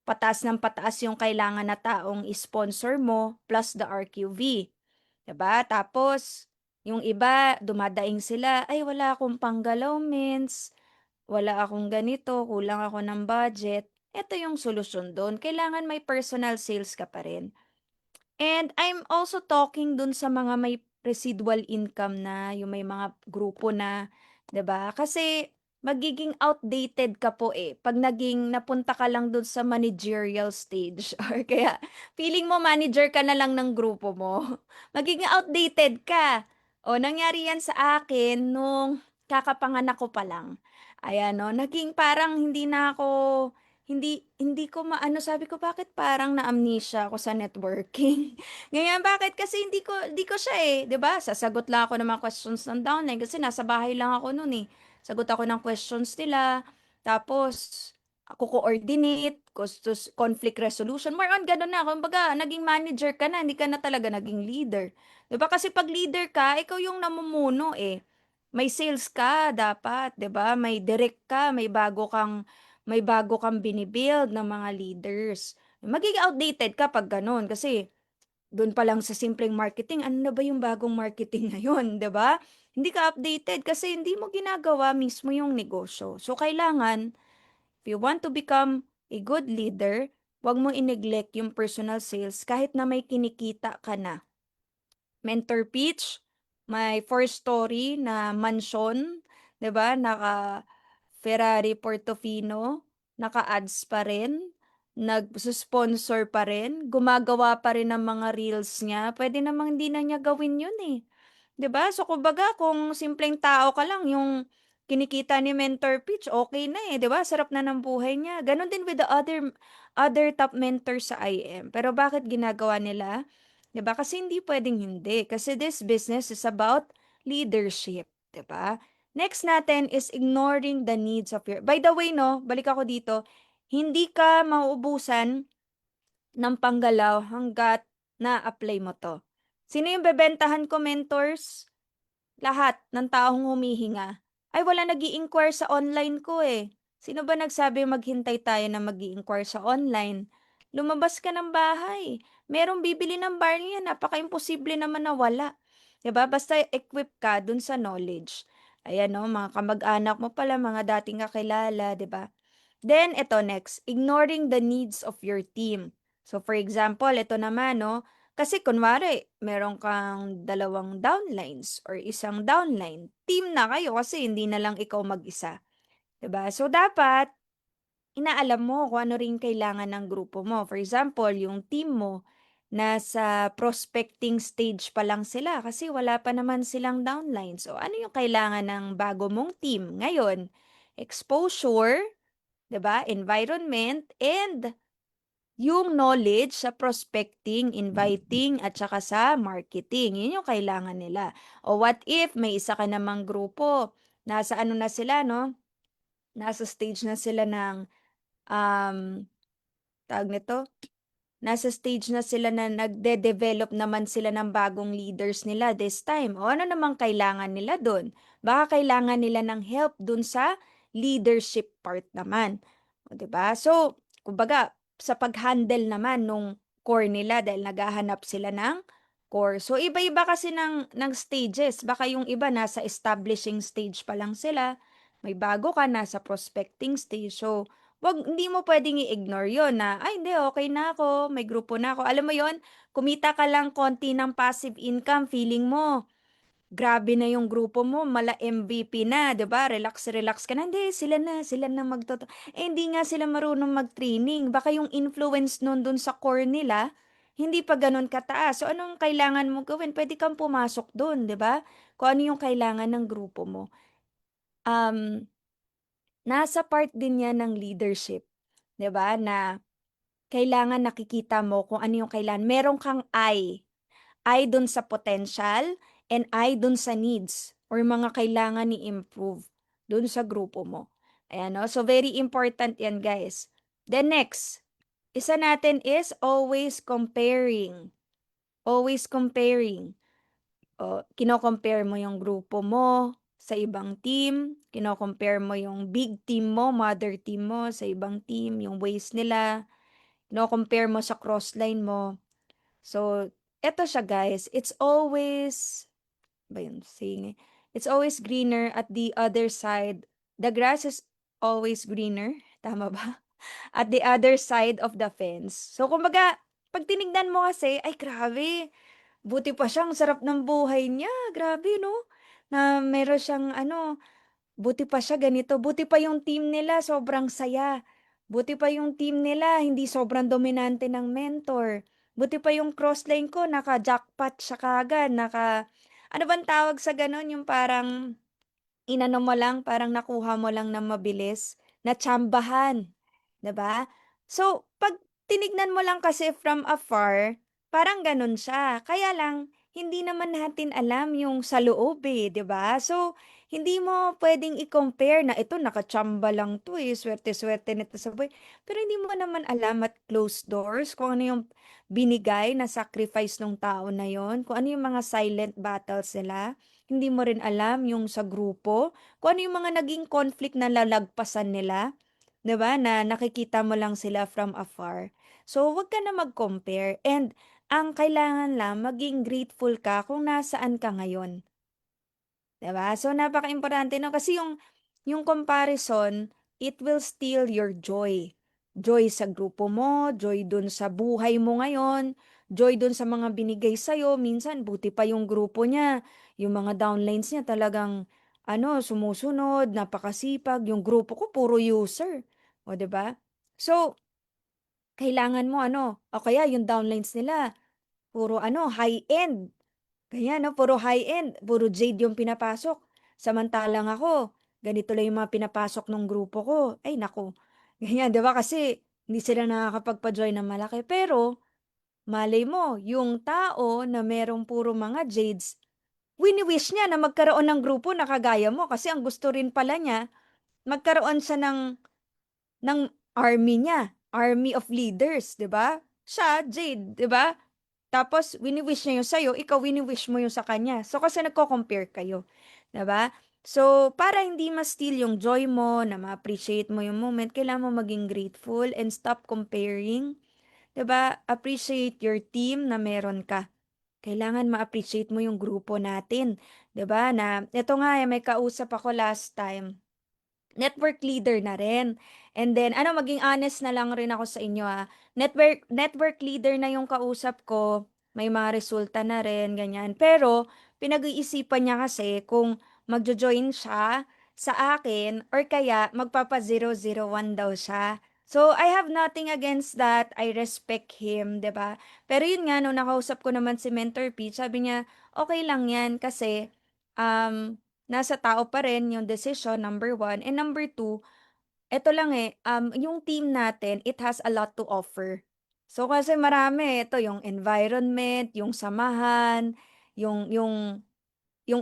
pataas ng pataas yung kailangan na taong sponsor mo plus the RQV, 'di ba? Tapos yung iba dumadaing sila, "Ay wala akong panggalaw mens, wala akong ganito, kulang ako ng budget." Ito yung solusyon dun, kailangan may personal sales ka pa rin. And I'm also talking dun sa mga may residual income na, yung may mga grupo na, 'di ba? Kasi magiging outdated ka po eh pag naging napunta ka lang dun sa managerial stage or kaya feeling mo manager ka na lang ng grupo mo. Magiging outdated ka. O nangyari yan sa akin nung kakapanganak ko pa lang. Ayan no, naging parang hindi hindi ko maano, sabi ko, "Bakit parang na-amnesia ako sa networking?" Ganyan, bakit? Kasi hindi ko siya, eh, 'di ba? Sasagot lang ako ng mga questions ng downline kasi nasa bahay lang ako no'n, eh. Sagot ako ng questions nila, tapos ko-coordinate, conflict resolution, more on gano'n na. Kumbaga naging manager ka na, hindi ka na talaga naging leader. 'Di ba kasi 'pag leader ka, ikaw yung namumuno, eh. May sales ka dapat, 'di ba? May bago kang bini ng mga leaders. Magiging outdated ka 'pag gano'n kasi do'n pa lang sa simpleng marketing, ano na ba yung bagong marketing ngayon, 'di ba? Hindi ka updated kasi hindi mo ginagawa mismo yung negosyo. So, kailangan if you want to become a good leader, 'wag mo i-neglect yung personal sales kahit na may kinikita ka na. Mentor pitch, may first story na mansyon, 'di ba, naka-Ferrari Portofino, naka-ads pa rin, sponsor pa rin, gumagawa pa rin ng mga reels niya, puwede namang hindi na niya gawin 'yun, eh. 'Di ba? So, kumbaga kung simpleng tao ka lang yung kinikita ni Mentor Pitch, okay na, eh, 'di ba? Sarap na ng buhay niya. Gano'n din with the other top mentors sa IM. Pero bakit ginagawa nila? 'Di ba? Kasi hindi puwedeng hindi. Kasi this business is about leadership, 'di ba? Next natin is ignoring the needs of your by the way 'no, balik ako dito, hindi ka mauubusan ng panggalaw hangga't na-apply mo 'to. Sino yung bebentahan ko, mentors? Lahat ng taong humihinga. Ay wala nag-i-inquire sa online ko, eh. Sino ba nagsabi maghintay tayo na mag-i-inquire sa online? Lumabas ka ng bahay, merong bibili ng barya, napaka-imposible naman na wala, 'di ba? Basta equip ka dun sa knowledge. Ayan 'no, mga kamag-anak mo pala, mga dating kakilala, 'di ba? Then eto next, ignoring the needs of your team. So for example, eto naman 'no, kasi kunwari meron kang dalawang downlines or isang downline, team na kayo kasi hindi na lang ikaw mag-isa, 'di ba? So dapat inaalam mo kung ano rin kailangan ng grupo mo. For example, yung team mo nasa prospecting stage pa lang sila kasi wala pa naman silang downline. So ano yung kailangan ng bago mong team ngayon? Exposure, 'di ba? Environment and yung knowledge sa prospecting, inviting, at saka sa marketing. Yun yung kailangan nila. O what if may isa ka namang grupo, nasa ano na sila, no? Nasa stage na sila ng, um, tawag nito, nasa stage na sila na nagde-develop naman sila ng bagong leaders nila this time. O ano namang kailangan nila dun? Baka kailangan nila ng help dun sa leadership part naman. O, 'di ba? So, kumbaga, sa pag-handle naman nung core nila dahil naghahanap sila ng core. So, iba-iba kasi ng stages. Baka yung iba nasa establishing stage pa lang sila. May bago ka, nasa prospecting stage. So, hindi mo pwedeng i-ignore yon na, ay hindi, okay na ako, may grupo na ako. Alam mo yon, kumita ka lang konti ng passive income, feeling mo, grabe na yung grupo mo, mala MVP na, 'di ba? Relax, relax ka na. Hindi, sila na hindi nga sila marunong mag-training. Baka yung influence nun dun sa core nila, hindi pa ganun kataas. So, anong kailangan mo gawin? Pwede kang pumasok dun, 'di ba? Kung ano yung kailangan ng grupo mo. Um, Nasa part din yan ng leadership, 'di ba? Na kailangan nakikita mo kung ano yung kailangan. Meron kang eye dun sa potential and eye dun sa needs or mga kailangan ni-improve dun sa grupo mo. Ayan, no? So, very important yan, guys. The next, isa natin is always comparing. Always comparing. O, kino-compare mo yung grupo mo sa ibang team, kino-compare mo yung big team mo, mother team mo sa ibang team, yung ways nila, kino-compare mo sa crossline mo. So, eto siya guys, it's always, ba yun, saying, it's always greener at the other side. The grass is always greener, tama ba? At the other side of the fence. So, kumbaga, pag tinignan mo kasi, ay grabe, buti pa siyang sarap ng buhay niya. Grabe, no? Na meron siyang ano, buti pa siya ganito. Buti pa yung team nila sobrang saya. Buti pa yung team nila hindi sobrang dominante ng mentor. Buti pa yung crossline ko naka-jackpot siya kaagad. Ano bang tawag sa ganun? Yung parang inano mo lang, parang nakuha mo lang ng mabilis, natsambahan, 'di ba? So, 'pag tinignan mo lang kasi from afar, parang gano'n siya. Kaya lang, hindi naman natin alam yung sa loob, eh, 'di ba? So, hindi mo puwedeng i-compare na ito nakatsamba lang 'to, eh, swerte-swerte nito sa buhay. Pero hindi mo naman alam at closed doors kung ano yung binigay na sacrifice nung tao na yon, kung ano yung mga silent battles nila. Hindi mo rin alam yung sa grupo, kung ano yung mga naging conflict na lalagpasan nila, 'di ba, na nakikita mo lang sila from afar. So, wag ka na mag-compare and ang kailangan lang maging grateful ka kung nasaan ka ngayon. 'Di ba? So, napakaimportante no kasi yung comparison, it will steal your joy. Joy sa grupo mo, joy dun sa buhay mo ngayon, joy dun sa mga binigay sa'yo. Minsan, buti pa yung grupo niya. Yung mga downlines niya talagang sumusunod, napakasipag. Yung grupo ko, puro user. O, 'di ba? So, kailangan mo o kaya yung downlines nila, puro high-end. Ganyan 'no, puro high-end, puro jade yung pinapasok. Samantalang ako, ganito lang yung mga pinapasok nung grupo ko. Ay naku, ganyan 'di ba kasi hindi sila nakakapagpa-join ng malaki. Pero malay mo, yung tao na merong puro mga jades, wini-wish niya na magkaroon ng grupo na kagaya mo kasi ang gusto rin pala niya, magkaroon siya ng army niya, army of leaders, 'di ba? Siya, jade, 'di ba? Tapos wini-wish niya yung sa'yo, ikaw wini-wish mo yung sa kanya. So, kasi nagko-compare kayo, 'di ba? So, para hindi ma-steal yung joy mo, na ma-appreciate mo yung moment, kailangan mo maging grateful and stop comparing, 'di ba? Appreciate your team na meron ka. Kailangan ma-appreciate mo yung grupo natin, 'di ba? Na eto nga, may kausap ako last time, network leader na rin. And then maging honest na lang rin ako sa inyo, network leader na yung kausap ko, may mga resulta na rin, ganyan. Pero pinag-iisipan niya kasi kung magjo-join siya sa akin or kaya magpapa-001 daw siya. So, I have nothing against that. I respect him, 'di ba? Pero yun nga, nung nakausap ko naman si Mentor P, sabi niya, okay lang yan kasi nasa tao pa rin yung decision, number one. And number two, eto lang yung team natin, it has a lot to offer. So kasi marami, ito yung environment, yung samahan, yung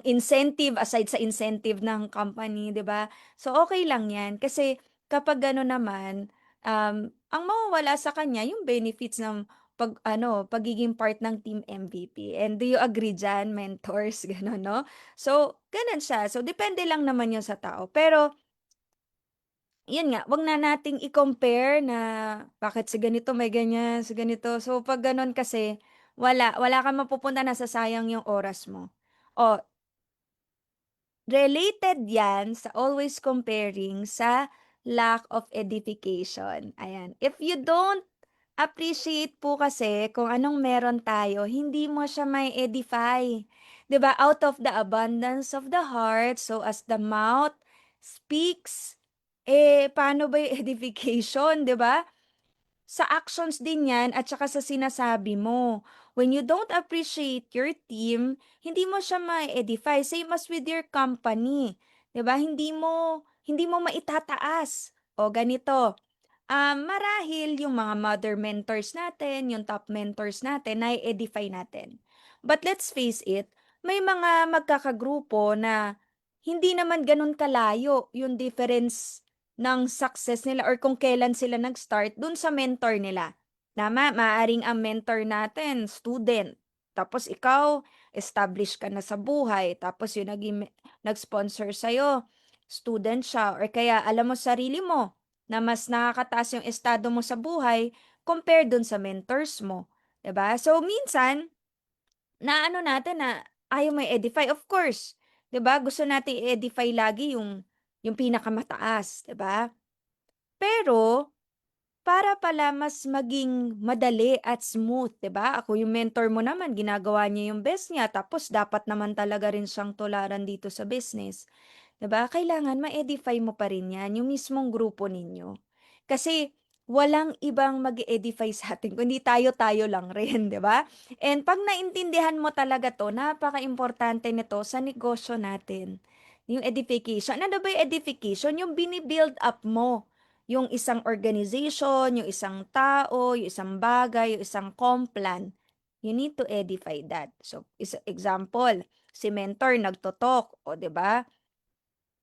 incentive, aside sa incentive ng company, 'di ba? So okay lang 'yan kasi kapag gano'n naman, ang mawawala sa kanya yung benefits ng pagiging part ng team MVP. And do you agree diyan, mentors, gano'n, 'no? So, gano'n siya. So, depende lang naman 'yun sa tao. Pero, 'yun nga, 'wag na nating i-compare na bakit si ganito may ganyan, si ganito. So, 'pag gano'n kasi, wala kang mapupuntahan, nasasayang yung oras mo. Related 'yan sa always comparing sa lack of edification. Ayan. If you don't appreciate po kasi kung anong meron tayo, hindi mo siya may edify. 'Di ba? Out of the abundance of the heart, so as the mouth speaks, paano ba yung edification, 'di ba? Sa actions din yan at saka sa sinasabi mo. When you don't appreciate your team, hindi mo siya ma-edify. Same as with your company. 'Di ba? Hindi mo maitataas. O ganito, marahil yung mga mother mentors natin, yung top mentors natin, na-edify natin. But let's face it, may mga magkakagrupo na hindi naman ganun kalayo yung difference ng success nila or kung kailan sila nag-start dun sa mentor nila. Tama, maaring ang mentor natin, student. Tapos ikaw, established ka na sa buhay. Tapos yung nag-sponsor sa'yo, student siya. Or kaya alam mo sarili mo, na mas nakakataas yung estado mo sa buhay compared dun sa mentors mo, 'di ba? So minsan, na ano natin na ayaw may edify, of course, 'di ba? Gusto natin i-edify lagi yung pinakamataas, 'di ba? Pero para pala mas maging madali at smooth, 'di ba? Ako yung mentor mo naman, ginagawa niya yung best niya, tapos dapat naman talaga rin siyang tularan dito sa business. 'Di ba, kailangan ma-edify mo pa rin 'yan, yung mismong grupo ninyo. Kasi walang ibang mag-e-edify sa'tin kundi tayo-tayo lang rin, 'di ba? And 'pag naintindihan mo talaga 'to, napakaimportante nito sa negosyo natin, yung edification. Ano ba yung edification? Yung bini-build up mo yung isang organization, yung isang tao, yung isang bagay, yung isang complan. You need to edify that. So, example, si mentor nagto-talk, o 'di ba?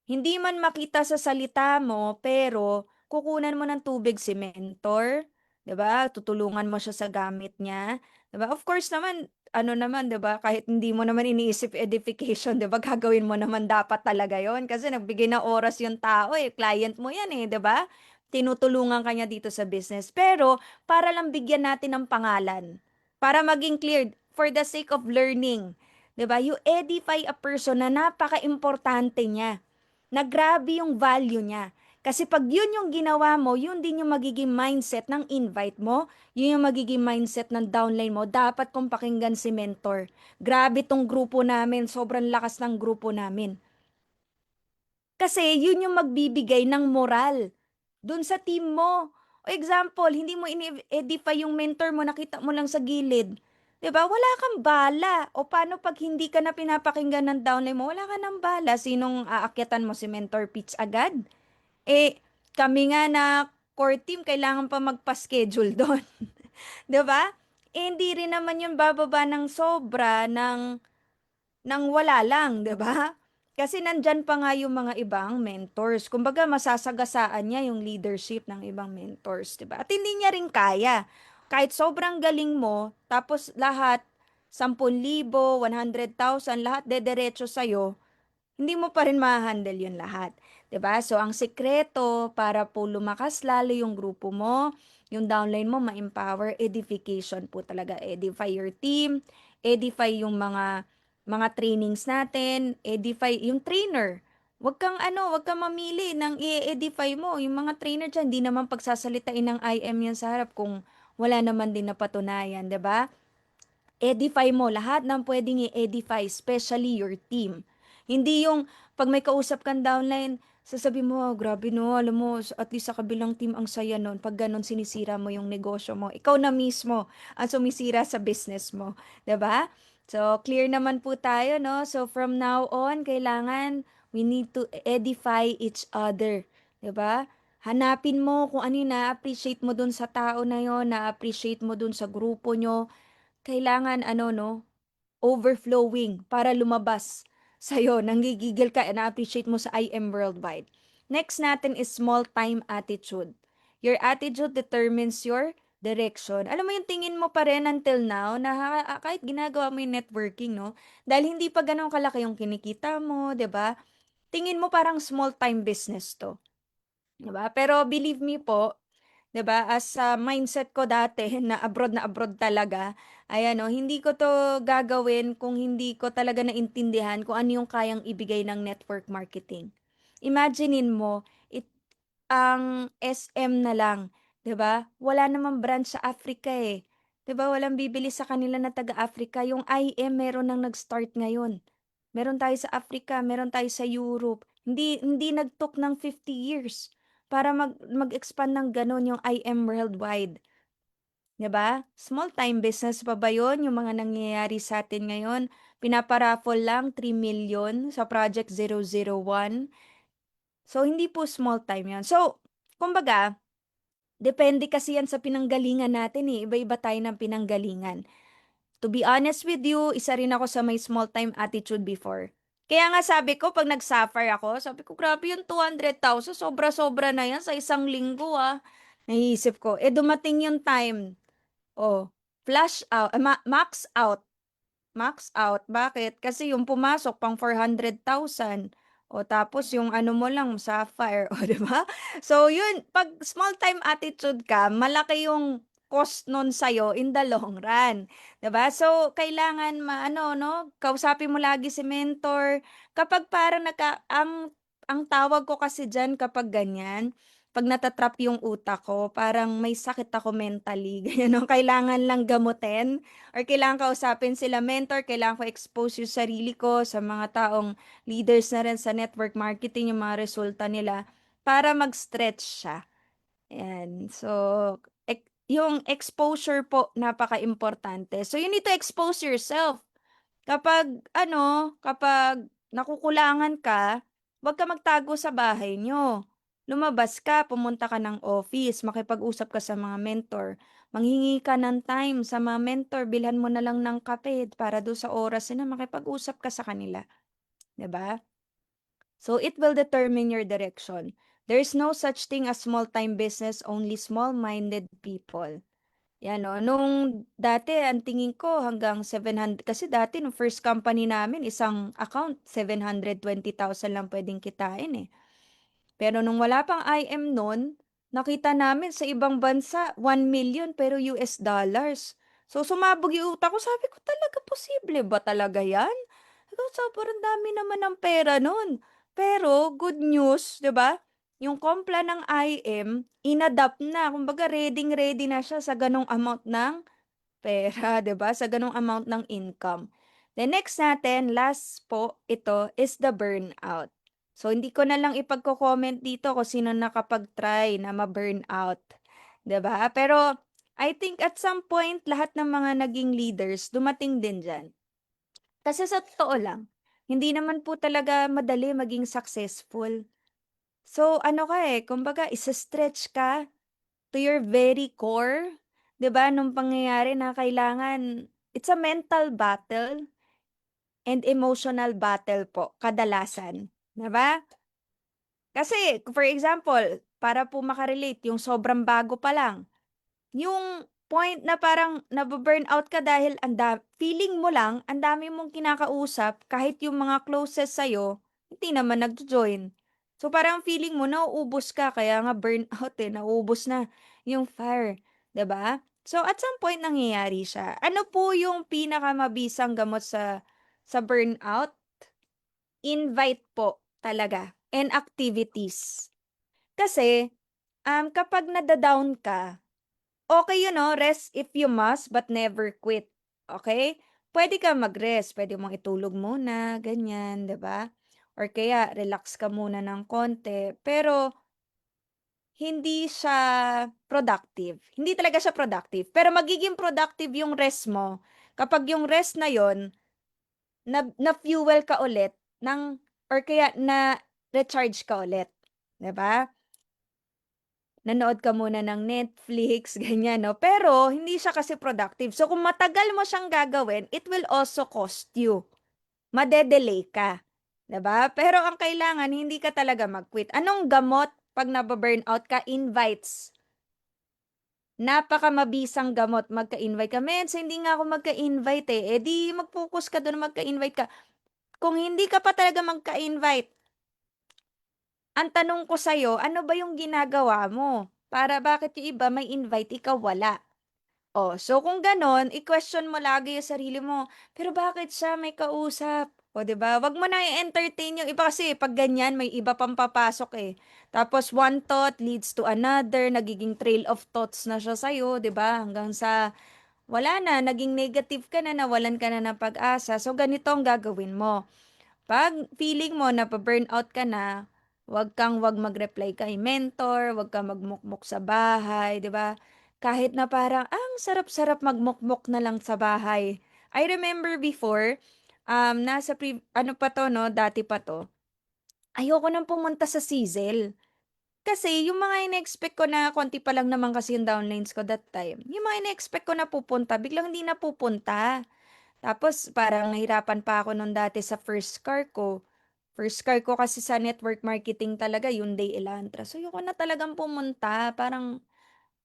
Hindi man makita sa salita mo, pero kukunan mo ng tubig si mentor, 'di ba? Tutulungan mo siya sa gamit niya, 'di ba? Of course naman, ano naman, 'di ba? Kahit hindi mo naman iniisip edification, 'di ba? Gagawin mo naman dapat talaga 'yon kasi nagbigay ng oras yung tao, client mo 'yan, 'di ba? Tinutulungan ka niya dito sa business. Pero para lang bigyan natin ng pangalan, para maging clear, for the sake of learning, 'di ba? You edify a person na napaka-importante niya, na grabe yung value niya. Kasi pag yun yung ginawa mo, yun din yung magiging mindset ng invite mo, yun yung magiging mindset ng downline mo. Dapat kong pakinggan si mentor. Grabe tong grupo namin, sobrang lakas ng grupo namin. Kasi yun yung magbibigay ng moral dun sa team mo. O example, hindi mo ini-edify yung mentor mo, nakita mo lang sa gilid. 'Di ba? Wala kang bala. O paano pag hindi ka na pinapakinggan ng downline mo, wala ka ng bala. Sinong aakyatan mo, si mentor pitch agad? Kami nga na core team, kailangan pa magpa-schedule doon. 'Di ba? Hindi rin naman yun bababa ng sobra ng wala lang, 'di ba? Kasi nandyan pa nga yung mga ibang mentors. Kumbaga, masasagasaan niya yung leadership ng ibang mentors, 'di ba? At hindi niya rin kaya. Kahit sobrang galing mo, tapos lahat, 10,000, 100,000, lahat dederecho sa'yo, hindi mo pa rin ma-handle yun lahat. 'Di ba? So, ang sikreto para po lumakas lalo yung grupo mo, yung downline mo ma-empower, edification po talaga. Edify your team, edify yung mga trainings natin, edify yung trainer. Wag kang mamili ng i-edify mo. Yung mga trainer dyan, hindi naman pagsasalitain ng IM yan sa harap kung wala naman din napatunayan, 'di ba? Edify mo lahat ng pwedeng i-edify, especially your team. Hindi yung pag may kausap kang downline, sasabi mo, "Ah, grabe no, alam mo, at least sa kabilang team ang saya nun." Pag ganun, sinisira mo yung negosyo mo. Ikaw na mismo ang sumisira sa business mo. 'Di ba? So, clear naman po tayo, no? So, from now on, kailangan we need to edify each other. 'Di ba? Hanapin mo kung ano yung na-appreciate mo dun sa tao na yon, na-appreciate mo dun sa grupo nyo. Kailangan ano 'no, overflowing para lumabas sa'yo, nanggigigil ka, na-appreciate mo sa I am worldwide. Next natin is small time attitude. Your attitude determines your direction. Alam mo yung tingin mo pa rin until now na kahit ginagawa mo yung networking 'no, dahil hindi pa gano'n kalaki yung kinikita mo, 'di ba? Tingin mo parang small time business 'to, 'di ba? Pero believe me po, 'di ba, as sa mindset ko dati na abroad talaga, ayan 'no, hindi ko 'to gagawin kung hindi ko talaga naintindihan kung ano yung kayang ibigay ng network marketing. Imaginein mo, ang SM na lang, 'di ba? Wala namang branch sa Africa, eh. 'Di ba walang bibili sa kanila na taga-Africa, yung IM meron ng nag-start ngayon. Meron tayo sa Africa, meron tayo sa Europe. Hindi hindi nag-took ng 50 years para mag-expand ng gano'n yung IM worldwide, 'di ba? Small time business pa ba 'yun, yung mga nangyayari sa atin ngayon? Pinapa-raffle lang 3 million sa Project 001. So, hindi po small time 'yan. So, kumbaga, depende kasi 'yan sa pinanggalingan natin, eh, iba-iba tayo ng pinanggalingan. To be honest with you, isa rin ako sa may small time attitude before. Kaya nga sabi ko 'pag nag-suffer ako, sabi ko, "Grabe yung 200,000 sobra-sobra na 'yan sa isang linggo, ah." Naiisip ko, eh, dumating yung time, oh, flash out max out. Max out, bakit? Kasi yung pumasok pang 400,000 o tapos yung ano mo lang Sapphire, o 'di ba? So yun, 'pag small time attitude ka, malaki yung cost nun sa'yo in the long run, 'di ba? So kailangan maano 'no, kausapin mo lagi si mentor. Kapag parang ang tawag ko kasi diyan kapag ganyan, 'pag nata-trap yung utak ko, parang may sakit ako mentally, ganyan 'no, kailangan lang gamutin. Or kailangan kausapin sila mentor, kailangan ko expose yung sarili ko sa mga taong leaders na rin sa network marketing, yung mga resulta nila para mag-stretch siya. Ayan. So, yung exposure po napaka-importante. So, you need to expose yourself. Kapag nakukulangan ka, 'wag ka magtago sa bahay niyo. Lumabas ka, pumunta ka ng office, makipag-usap ka sa mga mentor, manghingi ka ng time sa mga mentor, bilhan mo na lang ng kape para dun sa oras na makipag-usap ka sa kanila, 'di ba? So it will determine your direction. There's no such thing as small-time business, only small-minded people. Yan 'no, nung dati ang tingin ko hanggang 700 kasi dati nung first company namin isang account 720,000 lang puwedeng kitain, eh. Pero nung wala pang IM nun, nakita namin sa ibang bansa 1 million pero US dollars. So sumabog yung utak ko, sabi ko, "Talaga posible ba talaga 'yan?" Sabi ko, "Sobrang dami naman ng pera nun." Pero good news, 'di ba, yung kompla ng IM inadapt na, kumbaga reading-ready na siya sa gano'ng amount ng pera, 'di ba, sa gano'ng amount ng income. The next natin, last po, ito is the burnout. So, hindi ko na lang ipagko-comment dito kung sino nakapag-try na ma-burnout, 'di ba? Pero I think at some point lahat ng mga naging leaders dumating din diyan. Kasi sa totoo lang, hindi naman po talaga madali maging successful. So, ano ka, eh, kumbaga isa-stretch ka to your very core, 'di ba, nung pangyayari na kailangan it's a mental battle and emotional battle po kadalasan, 'di ba? Kasi for example, para po maka-relate yung sobrang bago pa lang, yung point na parang nabu-burnout ka dahil feeling mo lang ang dami mong kinakausap kahit yung mga closest sa'yo hindi naman nagjo-join. So, parang feeling mo nauubos ka kaya nga burnout, eh, nauubos na yung fire, 'di ba? So, at some point nangyayari siya. Ano po yung pinakamabisang gamot sa burnout? Invite po talaga and activities. Kasi, kapag nada-down ka, okay yun 'no, rest if you must but never quit, okay? Puwede kang mag-rest, puwede mong itulog muna, ganyan, 'di ba? Or kaya relax ka muna ng konti, pero hindi siya productive. Hindi talaga siya productive, pero magiging productive yung rest mo kapag yung rest na yon na-fuel ka ulit ng or kaya na-recharge ka ulit, 'di ba? Nanood ka muna ng Netflix, ganyan 'no, pero hindi siya kasi productive. So kung matagal mo siyang gagawin, it will also cost you. Made-delay ka, 'di ba? Pero ang kailangan hindi ka talaga mag-quit. Anong gamot 'pag nabu-burnout ka? Invites. Napakamabisang gamot, magka-invite ka, "Meds, hindi nga ako magka-invite, eh." Eh, di mag-focus ka dun, magka-invite ka. Kung hindi ka pa talaga magka-invite, ang tanong ko sa'yo, ano ba yung ginagawa mo? Para bakit yung iba may invite, ikaw wala? Oh, so kung gano'n, i-question mo lagi yung sarili mo, "Pero bakit siya may kausap? O 'di ba, wag mo na i-entertain yung iba kasi 'pag ganyan may iba pang papasok, eh. Tapos one thought leads to another, nagiging trail of thoughts na siya sa'yo, 'di ba, hanggang sa wala na, naging negative ka na, nawalan ka na ng pag-asa. So ganito ang gagawin mo. 'Pag feeling mo nabu-burnout ka na, wag mag-reply kay mentor, wag kang magmukmok sa bahay, 'di ba? Kahit na parang, ang sarap-sarap magmukmok na lang sa bahay. I remember before, nasa ano pa 'to 'no, dati pa 'to, ayoko nang pumunta sa Sizzle. Kasi yung mga ine-expect ko na konti pa lang naman kasi yung downlines ko that time, yung mga ine-expect ko na pupunta, biglang hindi napupunta. Tapos parang nahirapan pa ako nung dati sa first car ko. First car ko kasi sa network marketing talaga yung Day Elantra. So ayoko na talagang pumunta, parang,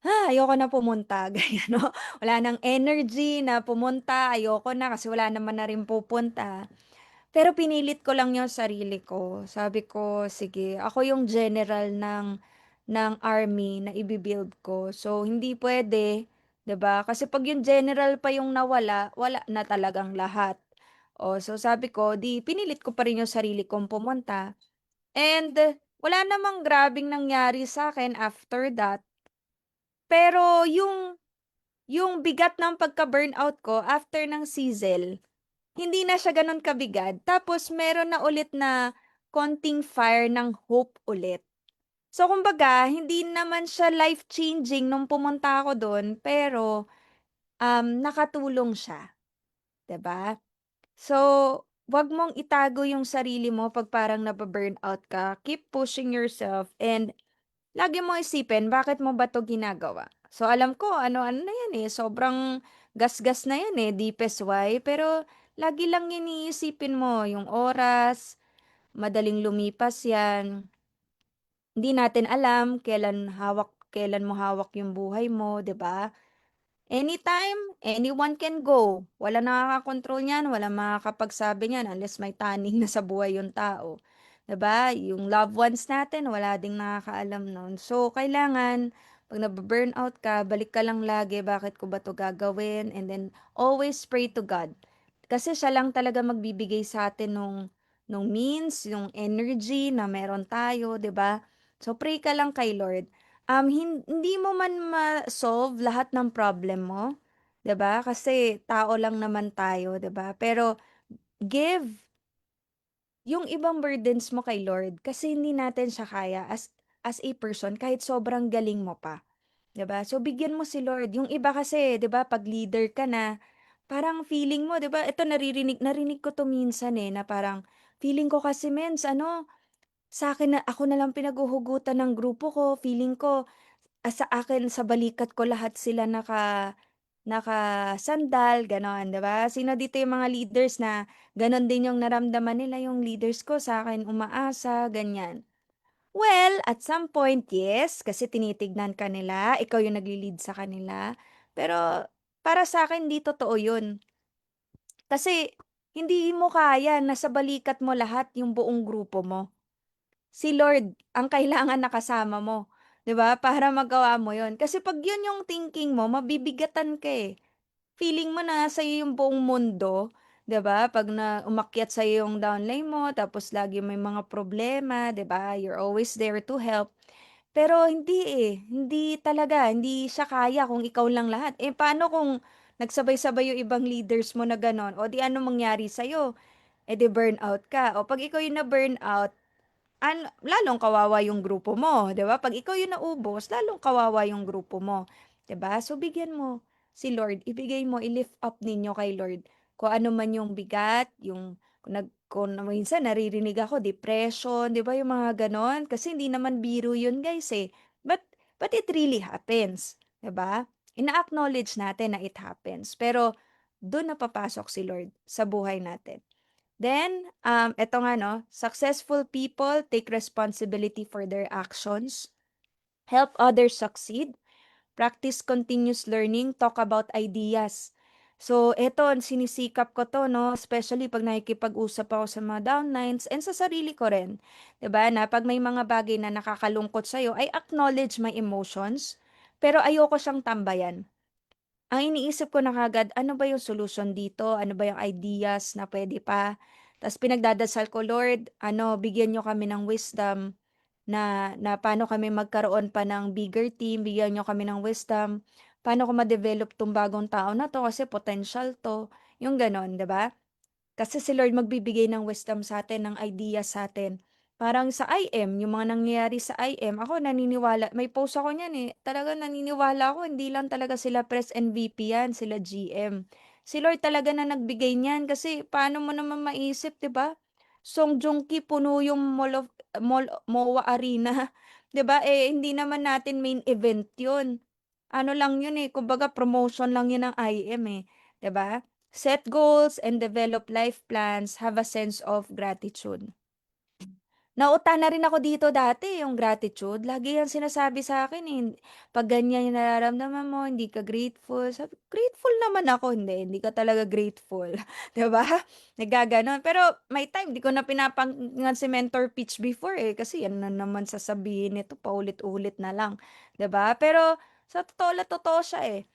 ayoko na pumunta, ganyan 'no. Wala ng energy na pumunta, ayoko na kasi wala naman na rin pupunta. Pero pinilit ko lang yung sarili ko. Sabi ko, sige, ako yung general ng army na ibibuild ko. So, hindi pwede, 'di ba? Kasi pag yung general pa yung nawala, wala na talagang lahat. O, so sabi ko, di pinilit ko pa rin yung sarili kong pumunta. And wala namang grabing nangyari sa akin after that. Pero yung bigat ng pagka-burnout ko after ng sizzle, hindi na siya gano'n kabigat tapos meron na ulit na konting fire ng hope ulit. So kumbaga hindi naman siya life-changing nung pumunta ako dun pero, nakatulong siya, 'di ba? So, 'wag mong itago yung sarili mo 'pag parang nabu-burnout ka, keep pushing yourself and lagi mo isipin bakit mo ba 'to ginagawa. So alam ko ano-ano na yan, eh, sobrang gasgas na yan, eh, deepest why, pero lagi lang yan iisipin mo yung oras, madaling lumipas yan. Hindi natin alam kailan mo hawak yung buhay mo, 'di ba? Anytime, anyone can go. Walang nakakakontrol niyan, walang makakapagsabi niyan unless may taning na sa buhay yung tao. 'Di ba? Yung loved ones natin, wala ding nakakaalam nun. So, kailangan, pag nabu-burnout ka, balik ka lang lagi, bakit ko ba 'to gagawin? And then, always pray to God. Kasi siya lang talaga magbibigay sa atin nung means, yung energy na meron tayo, 'di ba? So, pray ka lang kay Lord. Hindi mo man ma-solve lahat ng problem mo, 'di ba? Kasi tao lang naman tayo, 'di ba? Pero give yung ibang burdens mo kay Lord kasi hindi natin siya kaya as a person kahit sobrang galing mo pa, 'di ba? So bigyan mo si Lord. Yung iba kasi, 'di ba, pag leader ka na, parang feeling mo, 'di ba? Ito narinig ko 'to minsan eh, na parang feeling ko kasi mens ano, sa akin na ako na lang pinaghuhugutan ng grupo ko, feeling ko sa akin sa balikat ko lahat sila nakasandal, gano'n, 'di ba? Sino dito yung mga leaders na gano'n din yung naramdaman nila, yung leaders ko sa akin umaasa, ganyan. Well, at some point, yes, kasi tinitignan ka nila, ikaw yung nagli-lead sa kanila. Pero para sa akin hindi totoo yun. Kasi hindi mo kaya na sa balikat mo lahat yung buong grupo mo. Si Lord ang kailangan na kasama mo, 'di ba, para magawa mo 'yun. Kasi 'pag 'yun yung thinking mo, mabibigatan ka, eh. Feeling mo na sa'yo yung buong mundo, 'di ba, 'pag na umakyat sa'yo yung downline mo tapos lagi may mga problema, 'di ba, you're always there to help. Pero hindi, eh, hindi talaga, hindi siya kaya kung ikaw lang lahat. Eh, paano kung nagsabay-sabay yung ibang leaders mo na gano'n, o 'di ano mangyari sa'yo? Eh, 'di burnout ka. O 'pag ikaw yung na-burnout, lalong kawawa yung grupo mo, 'di ba? 'Pag ikaw yung naubos, lalong kawawa yung grupo mo, 'di ba? So bigyan mo si Lord, ibigay mo, i-lift up ninyo kay Lord. Kung ano man yung bigat, yung kung minsan naririnig ako depression, 'di ba? Yung mga ganon, kasi hindi naman biro yun, guys, eh. But it really happens, 'di ba? Ina-acknowledge natin na it happens. Pero doon napapasok si Lord sa buhay natin. Then, eto nga 'no, successful people take responsibility for their actions, help others succeed, practice continuous learning, talk about ideas. So eto sinisikap ko 'to 'no, especially 'pag nakikipag-usap ako sa mga downlines and sa sarili ko rin, 'di ba, na 'pag may mga bagay na nakakalungkot sa'yo, I acknowledge my emotions, pero ayoko siyang tambayan. Ang iniisip ko na kaagad, ano ba yung solution dito? Ano ba yung ideas na pwede pa? Tas pinagdadasal ko, "Lord, ano, bigyan niyo kami ng wisdom na paano kami magkaroon pa ng bigger team, bigyan niyo kami ng wisdom, paano ko ma-develop 'tong bagong tao na 'to kasi potential 'to." Yung gano'n, 'di ba? Kasi si Lord magbibigay ng wisdom sa'tin, ng idea sa'tin. Parang sa IM, yung mga nangyayari sa IM, ako naniniwala may post ako niyan, eh, talagang naniniwala ako hindi lang talaga sila Press and VP yan, sila GM. Si Lord talaga na nagbigay niyan kasi paano mo naman maisip, 'di ba? Song Joong Ki puno yung MOA Arena, 'di ba? Eh, hindi naman natin main event yun. Ano lang yun, eh, kumbaga promotion lang yun ng IM, eh, 'di ba? Set goals and develop life plans, have a sense of gratitude. Nauta na rin ako dito dati, yung gratitude. Lagi yang sinasabi sa akin eh, 'pag ganyan yung nararamdaman mo, hindi ka grateful. Sabi grateful naman ako. Hindi ka talaga grateful, 'di ba? Naggaganon. Pero may time 'di ko na pinapakinggan si mentor pitch before, eh, kasi yan na naman sasabihin nito, paulit-ulit na lang, 'di ba? Pero sa totoo lang totoo siya, eh.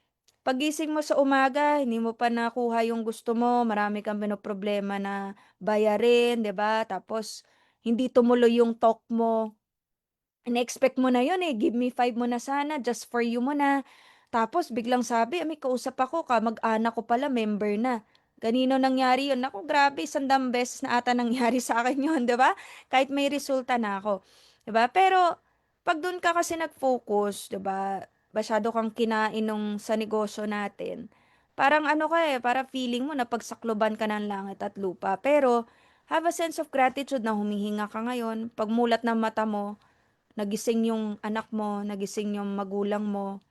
Paggising mo sa umaga, hindi mo pa nakuha yung gusto mo, marami kang pinoproblema na bayarin, 'di ba? Tapos hindi tumuloy yung talk mo. In-expect mo na yun, eh, "Give me 5 mo na sana, just for you mo na." Tapos biglang sabi, "May kausap ako, kamag-anak ko pala member na." Kanino nangyari yun? Naku, grabe 100 beses na ata nangyari sa akin yun, 'di ba? Kahit may resulta na ako, 'di ba? Pero 'pag dun ka kasi nag-focus, 'di ba, masyado kang kinain nung sa negosyo natin, parang ano ka, eh, parang feeling mo napagsakloban ka ng langit at lupa. Pero have a sense of gratitude na humihinga ka ngayon, pagmulat ng mata mo nagising yung anak mo, nagising yung magulang mo,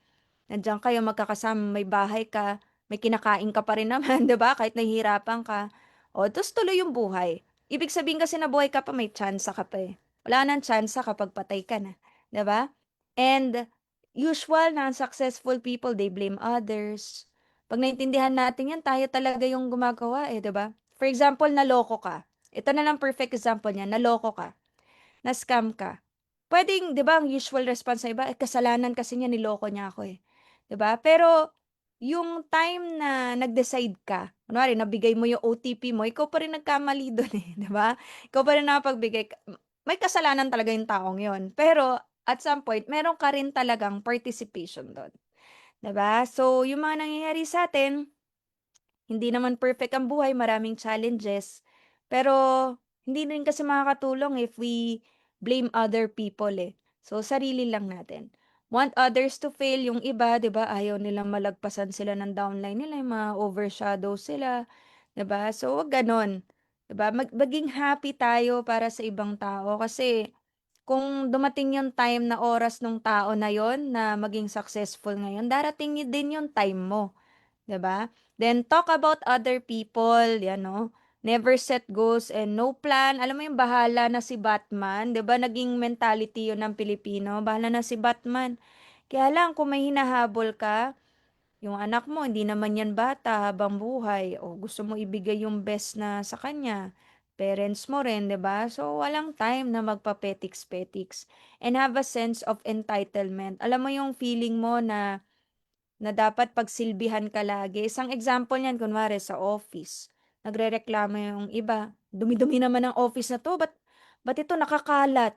nandiyan kayo magkakasama, may bahay ka, may kinakain ka pa rin naman, 'di ba? Kahit nahihirapan ka. O, tapos tuloy yung buhay. Ibig sabihin kasi na buhay ka pa, may tsansa ka pa eh. Wala nang tsansa kapag patay ka na, 'di ba? And usual na successful people, they blame others. Pag naintindihan natin yan, tayo talaga yung gumagawa eh, 'di ba? For example, naloko ka. Ito na lang perfect example niya, naloko ka, na-scam ka. Puwedeng 'di ba ang usual response sa iba, "Eh, kasalanan kasi niya, niloko niya ako, eh." 'Di ba? Pero yung time na nag-decide ka, kunwari nabigay mo yung OTP mo, ikaw pa rin nagkamali dun, eh, 'di ba? Ikaw pa rin nakapagbigay may kasalanan talaga yung taong yon. Pero at some point meron ka rin talagang participation dun, 'di ba? So, yung mga nangyayari sa'tin hindi naman perfect ang buhay, maraming challenges. Pero hindi rin kasi makakatulong if we blame other people eh. So sarili lang natin. Want others to fail, yung iba, 'di ba, ayaw nilang malagpasan sila ng downline nila, yung mga overshadow sila, 'di ba? So wag ganon. 'Di ba? Maging happy tayo para sa ibang tao kasi kung dumating yung time na oras nung tao na yon na maging successful ngayon, darating din yung time mo. 'Di ba? Then talk about other people, 'yan 'no. Never set goals and no plan. Alam mo yung bahala na si Batman, 'di ba naging mentality 'yun ng Pilipino, bahala na si Batman. Kaya lang kung may hinahabol ka, yung anak mo hindi naman 'yan bata habang buhay o gusto mo ibigay yung best na sa kanya, parents mo rin, 'di ba? So walang time na magpa-petiks-petiks and have a sense of entitlement. Alam mo yung feeling mo na dapat pagsilbihan ka lagi. Isang example niyan kunwari sa office, nagrereklamo yung iba, "Dumi-dumi naman ang office na 'to, ba't ito nakakalat?"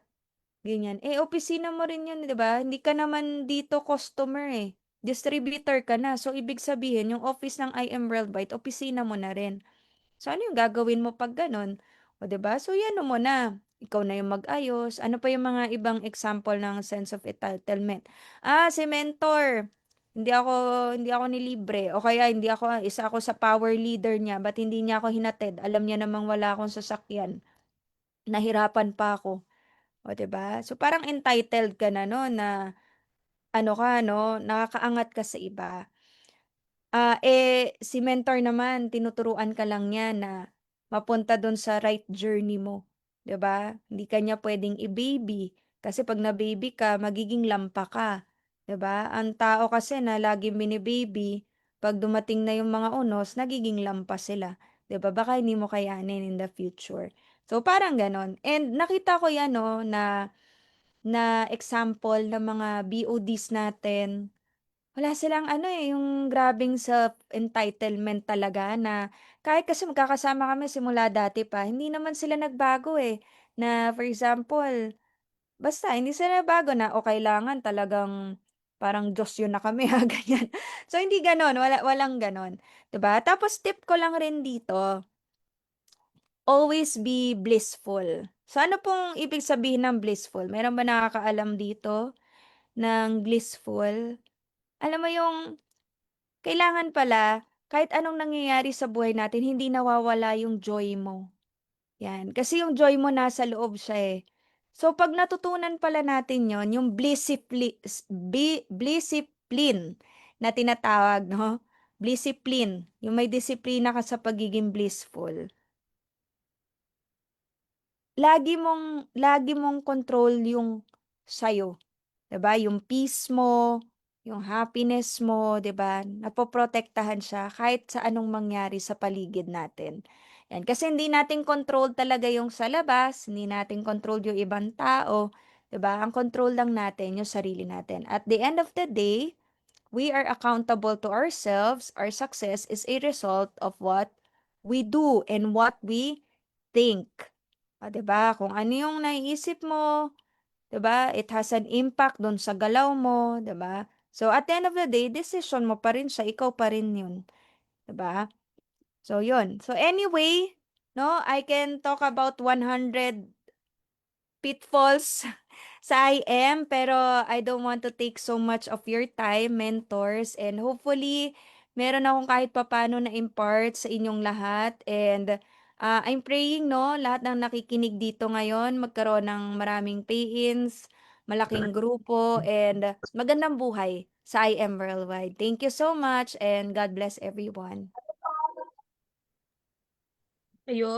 Ganyan. Eh, opisina mo rin 'yun, 'di ba? Hindi ka naman dito customer, eh, distributor ka na. So, ibig sabihin yung office ng IM Worldwide, opisina mo na rin. So, ano yung gagawin mo 'pag gano'n? Oh, 'di ba? So, 'yan mo na. Ikaw na yung mag-ayos. Ano pa yung mga ibang example ng sense of entitlement? Si mentor. Hindi ako nilibre o kaya isa ako sa power leader niya, ba't hindi niya ako hinatid? Alam niya namang wala akong sasakyan. Nahirapan pa ako. Oh, 'di ba? So, parang entitled ka na 'no, na ano ka 'no, nakakaangat ka sa iba. Si mentor naman tinuturuan ka lang niya na mapunta dun sa right journey mo, 'di ba? Hindi ka niya puwedeng i-baby, kasi 'pag na-baby ka magiging lampa ka, 'di ba? Ang tao kasi na laging bini-baby, 'pag dumating na yung mga unos nagiging lampa sila, 'di ba? Baka hindi mo kayanin in the future. So, parang gano'n and nakita ko 'yan 'no, na na example ng mga BODs natin Wala silang ano, yung grabeng self-entitlement talaga na kahit kasi magkakasama kami simula dati pa, hindi naman sila nagbago, Na for example, basta hindi sila nagbago na, o kailangan talagang parang Diyos yun na kami, ganyan. So hindi gano'n, walang gano'n, 'di ba? Tapos tip ko lang rin dito, always be blissful. So ano pong ibig sabihin ng blissful? Meron ba nakakaalam dito ng blissful? Alam mo yung kailangan pala kahit anong nangyayari sa buhay natin hindi nawawala yung joy mo, 'yan. Kasi yung joy mo nasa loob siya, So 'pag natutunan pala natin yon yung blissipline na tinatawag 'no, blissipline, yung may disiplina ka sa pagiging blissful. Lagi mong control yung sa'yo. 'Di ba, yung peace mo, yung happiness mo, 'di ba, napoprotektahan siya kahit sa anong mangyari sa paligid natin. 'Yan, kasi hindi natin control talaga yung sa labas, hindi natin control yung ibang tao, 'di ba? Ang control lang natin yung sarili natin. At the end of the day, we are accountable to ourselves. Our success is a result of what we do and what we think. 'Di ba? Kung ano yung naiisip mo, 'di ba? It has an impact dun sa galaw mo, 'di ba? So at the end of the day, decision mo pa rin siya, ikaw pa rin 'yun, 'di ba? So 'yun. So anyway, no, I can talk about 100 pitfalls sa IM, pero I don't want to take so much of your time, mentors, and hopefully meron akong kahit papaano na impart sa inyong lahat. And I'm praying, no, lahat ng nakikinig dito ngayon magkaroon ng maraming pay-ins, malaking grupo, and magandang buhay sa IM Worldwide. Thank you so much and God bless everyone. Ayun.